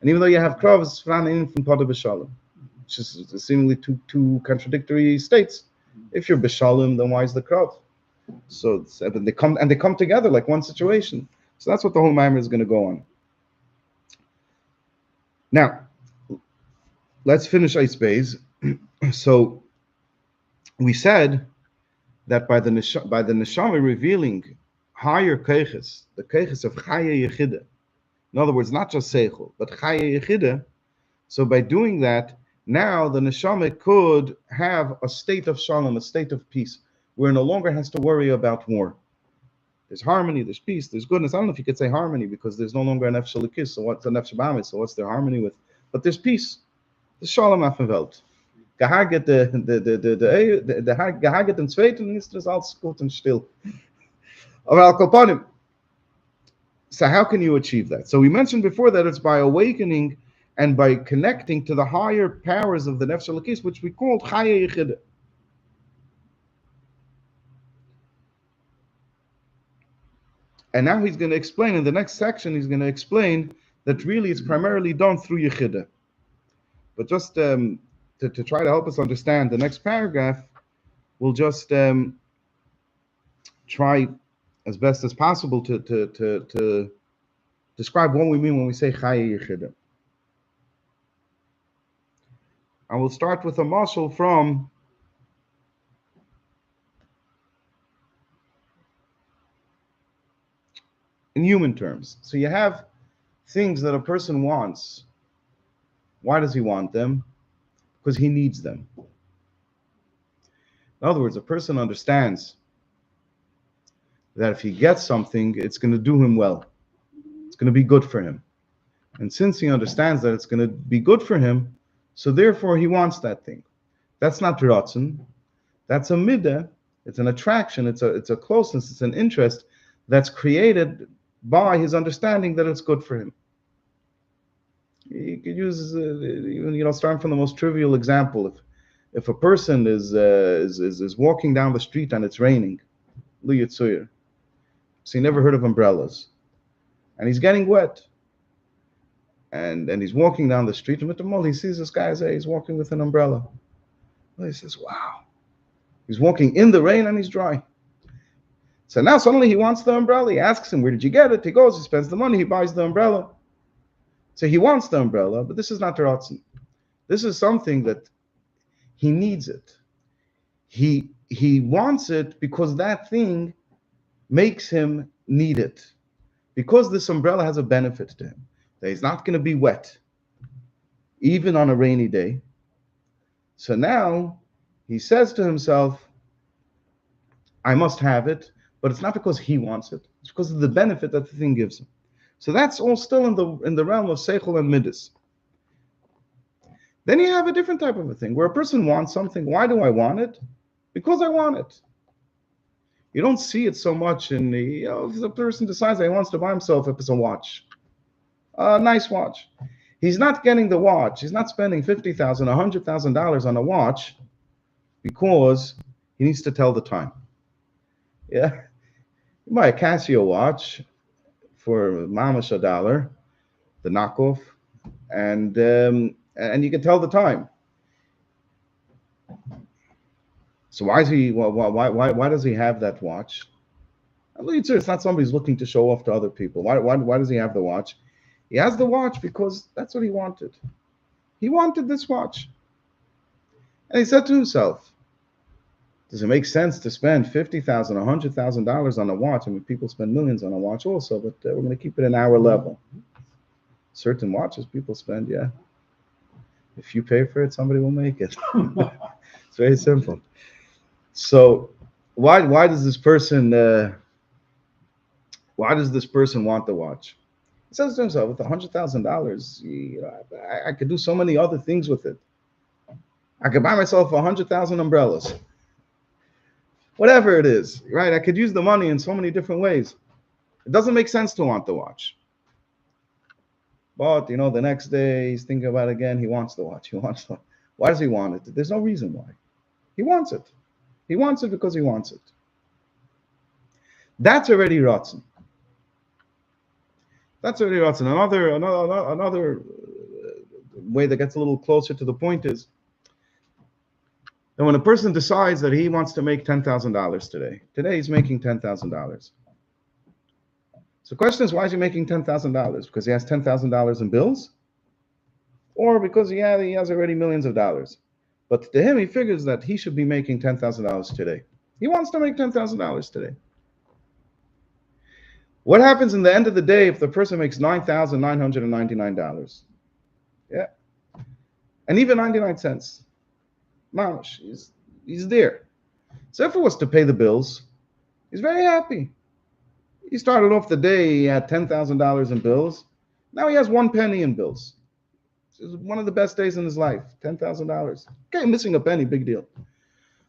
and even though you have Krov, it's in from Podoh v'Shalom, which is seemingly two contradictory states. If you're b'Shalom, then why is the Krov? So they come together like one situation. So that's what the whole Maimon is going to go on. Now, let's finish Eis Beis. So we said that by the neshama revealing higher keiches, the keiches of Chaya Yechida, in other words, not just Seichel, but Chaya Yechida, so by doing that, now the neshama could have a state of shalom, a state of peace, where it no longer has to worry about war. There's harmony, there's peace, there's goodness. I don't know if you could say harmony, because there's no longer an nefesh elikis, so what's a nefesh bamis, so what's there harmony with? But there's peace. The shalom auf der Welt. Gehaget gehaget im Zweiten ist es alles gut und still. Aber al kopanim. So how can you achieve that? So we mentioned before that it's by awakening and by connecting to the higher powers of the nefesh elikis, which we called Chaya Yechida. And now he's going to explain, in the next section, he's going to explain that really it's primarily done through Yechida. But just to try to help us understand the next paragraph, we'll just try as best as possible to describe what we mean when we say Chaya Yechida. And we'll start with a mashal from in human terms. So you have things that a person wants. Why does he want them? Because he needs them. In other words, a person understands that if he gets something, it's going to do him well. It's going to be good for him. And since he understands that it's going to be good for him, so therefore he wants that thing. That's not ratzon. That's a midah. It's an attraction. It's a closeness. It's an interest that's created by his understanding that it's good for him. You could use starting from the most trivial example. If a person is walking down the street and it's raining, so he never heard of umbrellas, and he's getting wet, and he's walking down the street, and with the mall he sees this guy he's walking with an umbrella. Well, he says, "Wow!" He's walking in the rain and he's dry. So now suddenly he wants the umbrella. He asks him, "Where did you get it?" He goes, he spends the money, he buys the umbrella. So he wants the umbrella, but this is not ratzon. This is something that he needs it. He wants it because that thing makes him need it. Because this umbrella has a benefit to him. That he's not going to be wet, even on a rainy day. So now he says to himself, I must have it, but it's not because he wants it. It's because of the benefit that the thing gives him. So that's all still in the realm of seichel and midas. Then you have a different type of a thing where a person wants something. Why do I want it? Because I want it. You don't see it so much in the if the person decides that he wants to buy himself a watch, a nice watch. He's not getting the watch. He's not spending $50,000, $100,000 on a watch because he needs to tell the time. Yeah, you buy a Casio watch for mamash $1, the knockoff, and you can tell the time. So why does he have that watch? It's not somebody's looking to show off to other people. Why does he have the watch? He has the watch because that's what he wanted. He wanted this watch. And he said to himself, does it make sense to spend $50,000, $100,000 on a watch? I mean, people spend millions on a watch also, but we're going to keep it in our level. Certain watches people spend, yeah. If you pay for it, somebody will make it. It's very simple. So why does this person want the watch? He says to himself, with $100,000, I could do so many other things with it. I could buy myself 100,000 umbrellas. Whatever it is, right? I could use the money in so many different ways. It doesn't make sense to want the watch. But, the next day he's thinking about it again. He wants the watch. He wants the. Why does he want it? There's no reason why. He wants it. He wants it because he wants it. That's already Ratzon. That's already Ratzon. Another way that gets a little closer to the point is that when a person decides that he wants to make $10,000 today he's making $10,000. So the question is, why is he making $10,000? Because he has $10,000 in bills? Or because he has already millions of dollars? But to him, he figures that he should be making $10,000 today. He wants to make $10,000 today. What happens in the end of the day if the person makes $9,999? Yeah. And even 99 cents. Mamash, he's there. So if it was to pay the bills, he's very happy. He started off the day, he had $10,000 in bills. Now he has 1 penny in bills. It's one of the best days in his life, $10,000. Okay, missing a penny, big deal.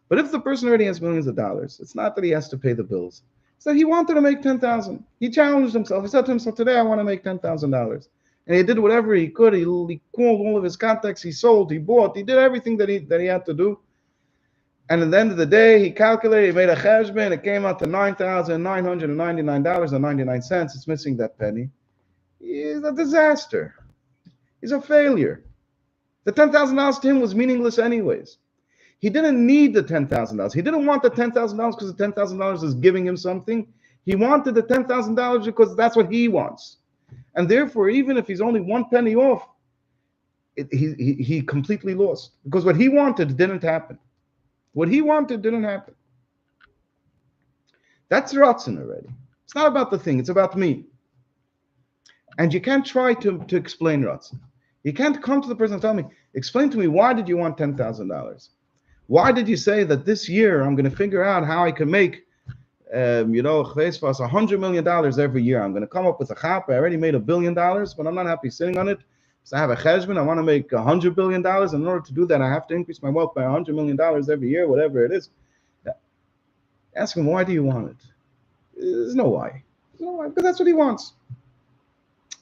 But if the person already has millions of dollars, it's not that he has to pay the bills. It's that he wanted to make $10,000. He challenged himself. He said to himself, today I want to make $10,000. And he did whatever he could. He called all of his contacts. He sold, he bought, he did everything that he had to do. And at the end of the day, he calculated, he made a cheshbon, it came out to $9,999.99. It's missing that penny. He's a disaster. He's a failure. The $10,000 to him was meaningless anyways. He didn't need the $10,000. He didn't want the $10,000 because the $10,000 is giving him something. He wanted the $10,000 because that's what he wants. And therefore, even if he's only 1 penny off, he completely lost. Because what he wanted didn't happen. What he wanted didn't happen. That's Ratzon already. It's not about the thing, it's about me. And you can't try to explain Ratzon. You can't come to the person and tell me, explain to me, why did you want $10,000? Why did you say that this year I'm going to figure out how I can make, $100 million every year? I'm going to come up with a chap. I already made $1 billion, but I'm not happy sitting on it. So I have a cheshbon. I want to make $100 billion. And in order to do that, I have to increase my wealth by $100 million every year, whatever it is. Ask him, why do you want it? There's no why. There's no why, because that's what he wants.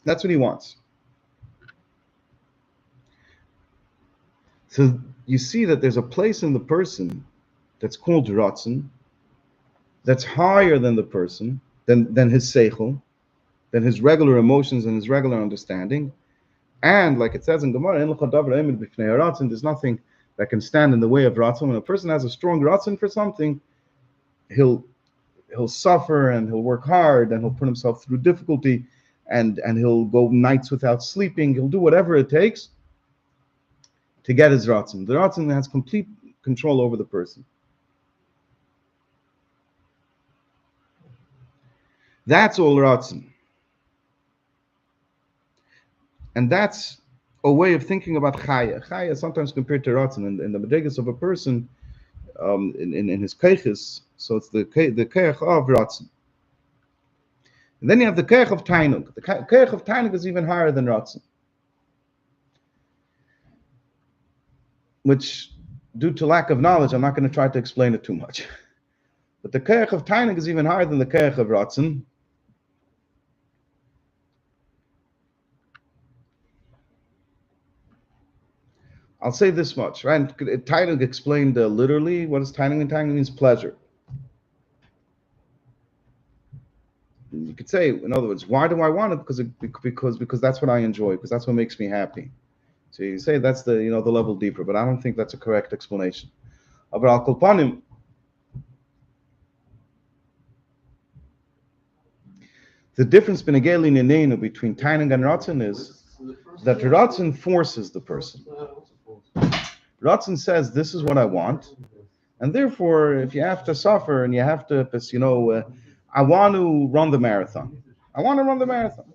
That's what he wants. So you see that there's a place in the person that's called Ratzon, that's higher than the person, than his seichel, than his regular emotions and his regular understanding. And like it says in Gemara, there's nothing that can stand in the way of Ratzon. When a person has a strong Ratzon for something, he'll suffer and he'll work hard and he'll put himself through difficulty and he'll go nights without sleeping. He'll do whatever it takes to get his Ratzon. The Ratzon has complete control over the person. That's all Ratzon. And that's a way of thinking about Chaya. Chaya is sometimes compared to Ratzon. In the Medegas of a person, in his Keiches, so it's the Keich of Ratzon. And then you have the Keich of Tainug. The Keich of Tainug is even higher than Ratzon. Which, due to lack of knowledge, I'm not going to try to explain it too much. But the Keich of Tainug is even higher than the Keich of Ratzon. I'll say this much, right? Tainug explained literally what is Tainug, and Tainug means pleasure. You could say, in other words, why do I want it? Because that's what I enjoy, because that's what makes me happy. So you say that's the the level deeper, but I don't think that's a correct explanation. But al kol panim, the difference between Tainug and Ratzon is that Ratzon forces the person. Ratzon says, this is what I want, and therefore, if you have to suffer and you have to, I want to run the marathon. I want to run the marathon.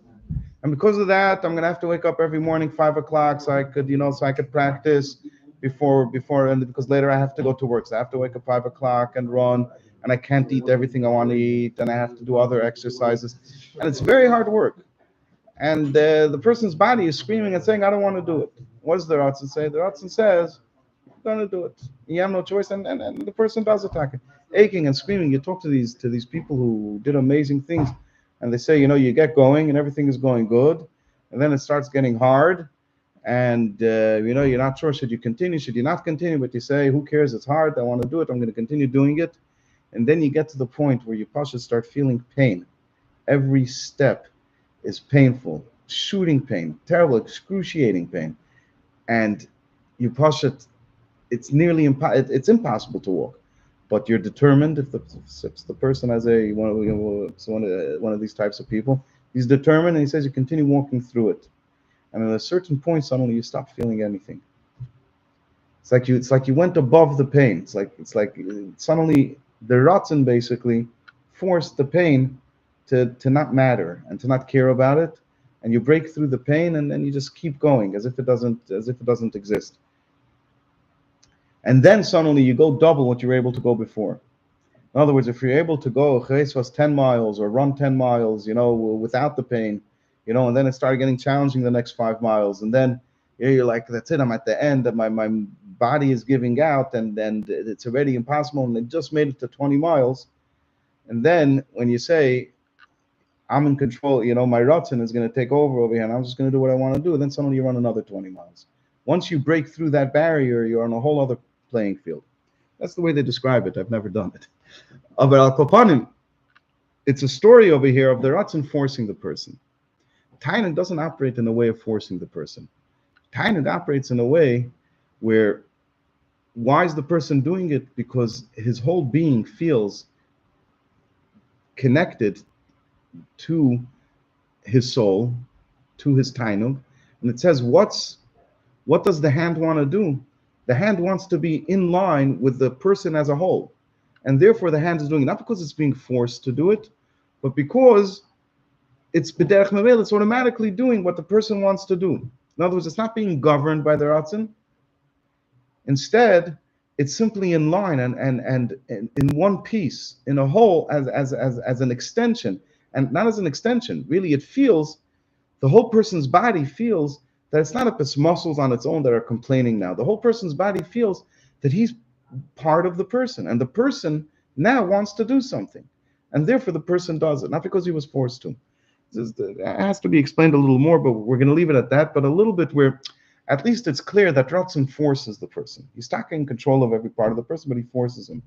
And because of that, I'm going to have to wake up every morning, 5 o'clock, so I could practice before, and because later I have to go to work. So I have to wake up 5 o'clock and run, and I can't eat everything I want to eat, and I have to do other exercises. And it's very hard work. And the person's body is screaming and saying, I don't want to do it. What does the Ratzon say? The Ratzon says, you're going to do it. You have no choice, and the person does attack it. Aching and screaming. You talk to these people who did amazing things. And they say, you get going and everything is going good, and then it starts getting hard, and you're not sure, should you continue, should you not continue, but you say, who cares, it's hard, I want to do it, I'm going to continue doing it. And then you get to the point where you should start feeling pain. Every step is painful, shooting pain, terrible, excruciating pain. And you it's nearly it's impossible to walk. But you're determined. If the person has one of these types of people, he's determined, and he says you continue walking through it. And at a certain point, suddenly you stop feeling anything. It's like you went above the pain. It's like suddenly the Ratzon basically forced the pain to not matter and to not care about it, and you break through the pain, and then you just keep going as if it doesn't exist. And then suddenly you go double what you were able to go before. In other words, if you're able to go 10 miles or run 10 miles, without the pain, and then it started getting challenging the next 5 miles, and then you're like, that's it, I'm at the end, my body is giving out, and it's already impossible, and they just made it to 20 miles. And then when you say, I'm in control, my Ratzon is going to take over here, and I'm just going to do what I want to do, and then suddenly you run another 20 miles. Once you break through that barrier, you're on a whole other playing field. That's the way they describe it. I've never done it. But Al Kopanim, it's a story over here of the Ratzon forcing the person. Tainug doesn't operate in a way of forcing the person. Tainug operates in a way where, why is the person doing it? Because his whole being feels connected to his soul, to his Tainug. And it says, what does the hand want to do? The hand wants to be in line with the person as a whole. And therefore the hand is doing it, not because it's being forced to do it, but because it's b'derech mevel, it's automatically doing what the person wants to do. In other words, it's not being governed by the Ratzon. Instead, it's simply in line and in one piece, in a whole, as an extension. And not as an extension, really it feels, the whole person's body feels that it's not its muscles on its own that are complaining now. The whole person's body feels that he's part of the person, and the person now wants to do something, and therefore the person does it, not because he was forced to. It has to be explained a little more, but we're going to leave it at that. But a little bit where, at least it's clear that Ratzon forces the person. He's not in control of every part of the person, but he forces him.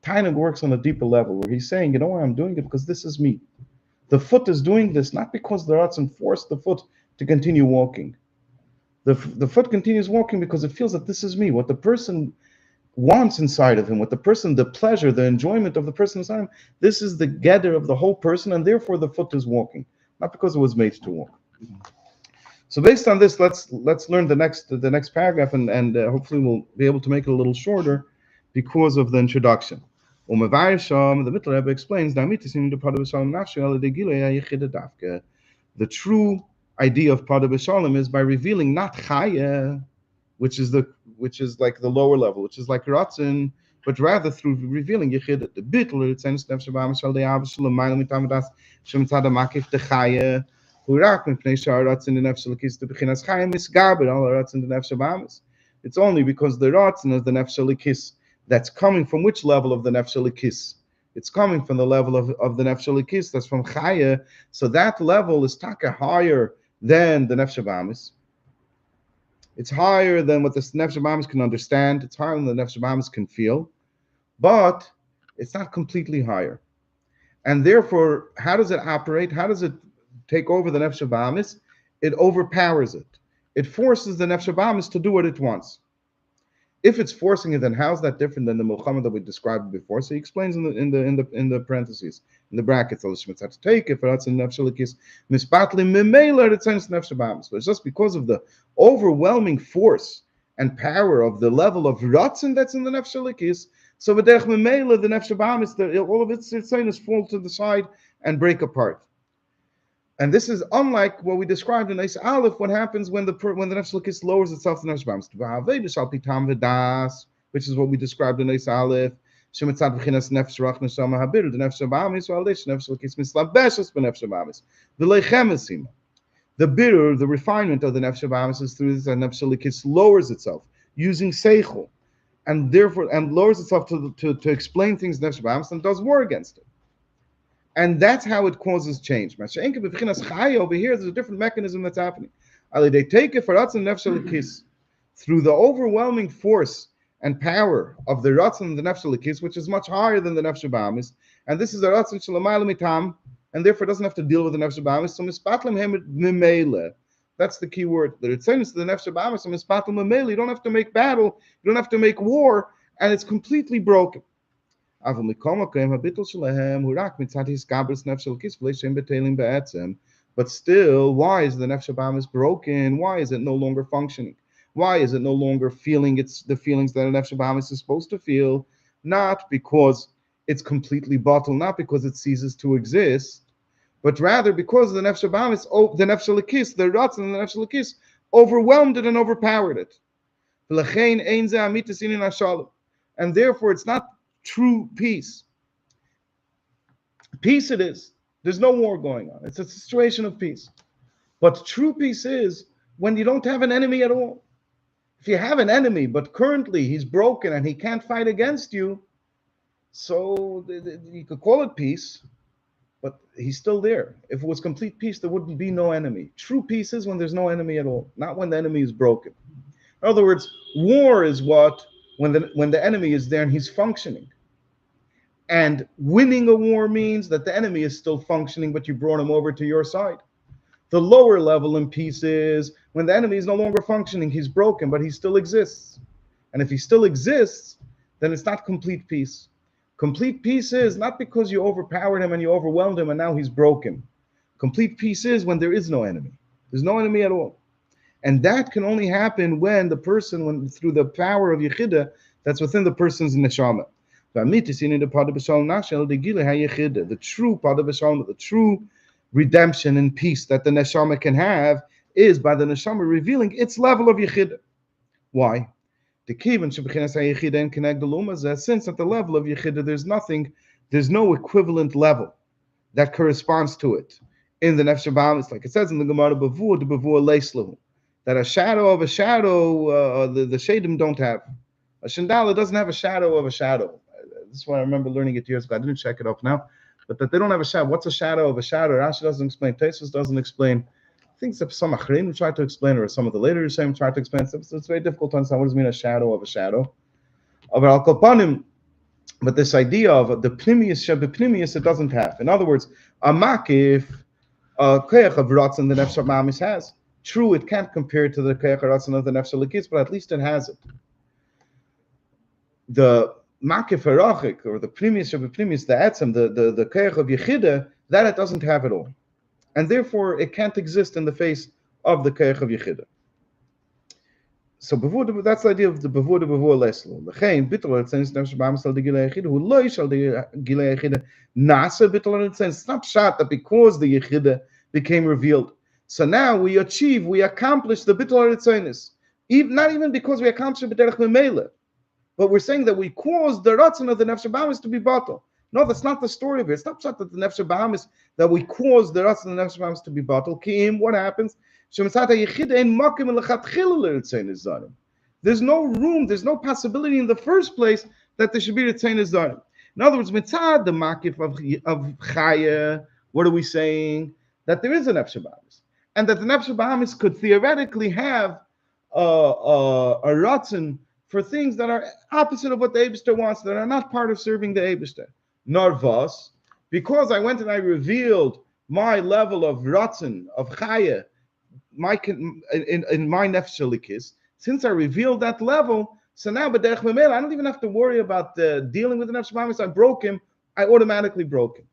Tainug works on a deeper level where he's saying, why I'm doing it? Because this is me. The foot is doing this not because the Ratzon forced the foot to continue walking. The foot continues walking because it feels that this is me. What the person wants inside of him, the pleasure, the enjoyment of the person inside him, this is the gather of the whole person, and therefore the foot is walking, not because it was made to walk. So based on this, let's learn the next paragraph, and hopefully we'll be able to make it a little shorter because of the introduction. The Mittler Rebbe explains the true idea of Podoh B'Shalom is by revealing not Chaya, which is like the lower level, which is like Ratzon, but rather through revealing Yechid, the Bittul, it's Enes Nefesh Ba'am Shal De'av Shalom Ma'il Mitam Das Shem Tzad HaMakif Techaya Hurak Mipnei Shar Ratzon the Nefesh Lekis to Bechinas Chaya Misgaber Al Ratzon the Nefesh Ba'amis. It's only because the Ratzon is the Nefesh Lekis that's coming from which level of the Nefesh Lekis? It's coming from the level of the Nefesh Lekis, that's from Chaya. So that level is taka higher than the Nefesh Ba'amis. It's higher than what the Nefesh Ba'amis can understand. It's higher than the Nefesh Ba'amis can feel, but it's not completely higher. And therefore, how does it operate? How does it take over the Nefesh Ba'amis? It overpowers it. It forces the Nefesh Ba'amis to do what it wants. If it's forcing it, then how's that different than the Milchama that we described before? So he explains in the parentheses, in the brackets, but it's just because of the overwhelming force and power of the level of Ratzon that's in the Nefesh Elikis. So the Nefesh Ba'amis, all of its tzaynus fall to the side and break apart. And this is unlike what we described in Eis Aleph, what happens when the Nefesh Elikis lowers itself to the Nefesh Ba'amis, which is what we described in Eis Aleph. The bitter, the refinement of the Nefesh Ba'amis is through this, and Nefesh Elikis lowers itself using seichel, and therefore lowers itself to explain things in Nefesh Ba'amis and does war against it. And that's how it causes change. Over here, there's a different mechanism that's happening. They take it for through the overwhelming force and power of the Ratzon and the Nefesh, which is much higher than the Nefesh Ba'amis. And this is a Ratzon Shalamayla Mitam, and therefore doesn't have to deal with the Nefesh Ba'amis. So Mispatlim Hem Mimele. That's the key word. The Ritzanis to the Nefesh Ba'amis, so Mispatlim Mimele. You don't have to make battle, you don't have to make war, and it's completely broken. But still, why is the Nefesh Ba'amis broken? Why is it no longer functioning? Why is it no longer feeling the feelings that a Nefesh Ba'amis is supposed to feel? Not because it's completely bottled, not because it ceases to exist, but rather because the Nefesh Ba'amis, the Nefesh Lekis, the Ratz and the Nefesh Lekis, overwhelmed it and overpowered it. And therefore, it's not true peace. Peace it is. There's no war going on. It's a situation of peace. But true peace is when you don't have an enemy at all. If you have an enemy, but currently he's broken and he can't fight against you, so you could call it peace, but he's still there. If it was complete peace, there wouldn't be no enemy. True peace is when there's no enemy at all, not when the enemy is broken. In other words, war is when the enemy is there and he's functioning. And winning a war means that the enemy is still functioning, but you brought him over to your side. The lower level in peace is when the enemy is no longer functioning, he's broken, but he still exists. And if he still exists, then it's not complete peace. Complete peace is not because you overpowered him and you overwhelmed him and now he's broken. Complete peace is when there is no enemy. There's no enemy at all. And that can only happen when the person, through the power of Yechidah, that's within the person's neshama. The true Podoh B'Shalom, the true redemption and peace that the neshama can have is by the neshama revealing its level of Yechidah. Why? Since at the level of Yechidah, there's no equivalent level that corresponds to it. In the Nefesh Ba'amis, like it says in the Gemara, that a shadow of a shadow, the Shadim don't have. A Shandala doesn't have a shadow of a shadow. This is why I remember learning it years ago. I didn't check it up now. But that they don't have a shadow. What's a shadow of a shadow? Rashi doesn't explain. Tosfos doesn't explain. I think some Achrim tried to explain, or some of the later Rishonim tried to explain. So it's very difficult to understand what does it mean a shadow of a shadow. But this idea of the Pnimius, it doesn't have. In other words, a makif, a koyach of Ratzon the Nefesh Ba'amis has. True, it can't compare to the koyach of Ratzon of the Nefesh Lekis, but at least it has it. The makif harachik, or the Pnimius, the Etzem, the koyach of Yechidah, that it doesn't have at all. And therefore, it can't exist in the face of the koyach of Yechidah. So that's the idea of the bevur leslo. Lechein bittul etzens nefesh ba'amis al digilei yechidah hu lo yishal digilei yechidah nasa bittul etzens. It's not pshat that because the yechidah became revealed, so now we accomplish the bittul etzens. Not even because we accomplished it b'derech memela, but we're saying that we caused the ratzon of the nefesh ba'amis to be batal. No, that's not the story of it. It's not pshat that the nefesh ba'amis that we caused the ratzon of the nefesh ba'amis to be batal. Kiim, what happens? There's no room, there's no possibility in the first place that there should be Ritzayin Zarim. In other words, mitzad the makif of Chaya, what are we saying? That there is an Nefesh Ba'amis, and that the Nefesh Ba'amis could theoretically have a ratzon for things that are opposite of what the Eibishter wants, that are not part of serving the Eibishter. Narvas, because I went and I revealed my level of ratzon, of Chaya, in my Nefesh Lekis, since I revealed that level, so now b'derech memela, I don't even have to worry about dealing with the Nefesh Ba'amis. I broke him, I automatically broke him.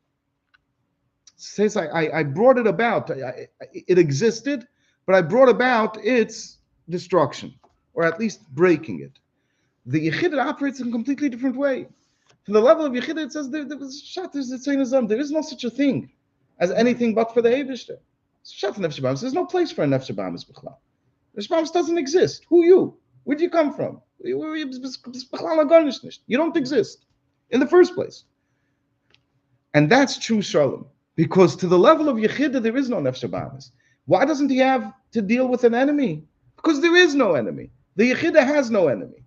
Says I brought it about. It existed, but I brought about its destruction, or at least breaking it. The Yechidah operates in a completely different way. From the level of Yechidah, it says there is no such a thing as anything but for the Eibishter. There's no place for a Nefesh Ba'amis b'chlal. Nefesh Ba'amis doesn't exist. Who you? Where do you come from? You don't exist in the first place. And that's true Shalom. Because to the level of Yechidah, there is no Nefesh Ba'amis. Why doesn't he have to deal with an enemy? Because there is no enemy. The Yechidah has no enemy.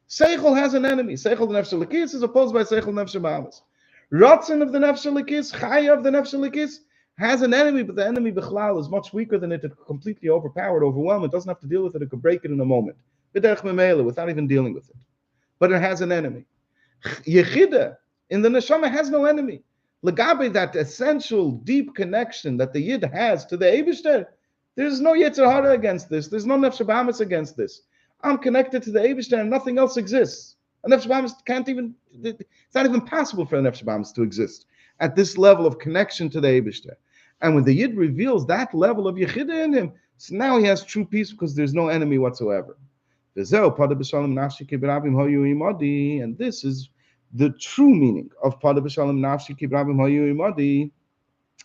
Seichel has an enemy. Seichel the Nefesh Lekis is opposed by Seichel Nefesh Ba'amis. Ratzon of the Nefesh Elikis, Chaya of the Nefesh Elikis, has an enemy, but the enemy Bechlal is much weaker than it. It could completely overpower it, overwhelm it. It doesn't have to deal with it. It could break it in a moment. B'derech memela, without even dealing with it. But it has an enemy. Yechida, in the neshama, has no enemy. Legabe, that essential, deep connection that the Yid has to the Eibishter, there's no Yetzer Hara against this. There's no Nefesh Bahamas against this. I'm connected to the Eibishter and nothing else exists. A Nefesh Bahamas can't even, it's not even possible for a Nefesh Bahamas to exist at this level of connection to the Eibishter. And when the Yid reveals that level of Yechida in him, so now he has true peace because there's no enemy whatsoever. And this is the true meaning of Podoh b'Shalom Nafshi Ki B'Rabim Hayu Imadi.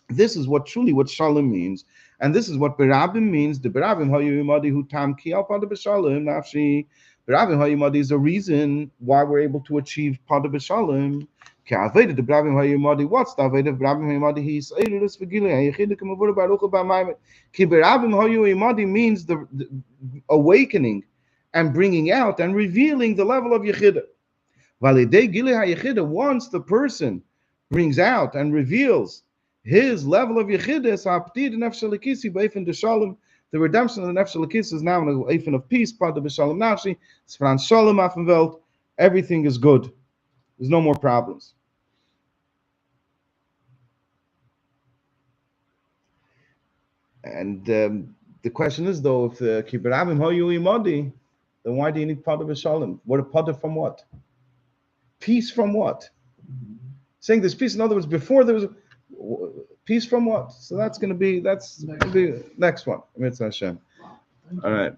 This is what Shalom means, and this is what B'Rabim means. The B'Rabim Hayu Imadi Hu Tam Ki Al Podoh b'Shalom Nafshi. B'Rabim Hayu Imadi is the reason why we're able to achieve Podoh b'Shalom. Ki Aveda the B'Rabim Hayu Imadi. What's the Aveda of B'Rabim Hayu Imadi? He's Eilus V'Gilei Hayechid K'Mavur Baruch B'Mayim. Ki B'Rabim Hayu Imadi means the awakening and bringing out and revealing the level of Yechida. Once the person brings out and reveals his level of Yechida, the redemption of the Nefesh Elikis is now in a Eifen of peace, Podoh b'Shalom Nafshi, Sfran Shalom Affenwelt, everything is good. There's no more problems. And the question is, though, if Ki B'Rabim Hayu Imadi, then why do you need Podoh b'Shalom? What a Podoh from what? Peace from what? Saying there's peace. In other words, before there was peace from what? So that's going to be next one. Mitzvah Hashem. All right.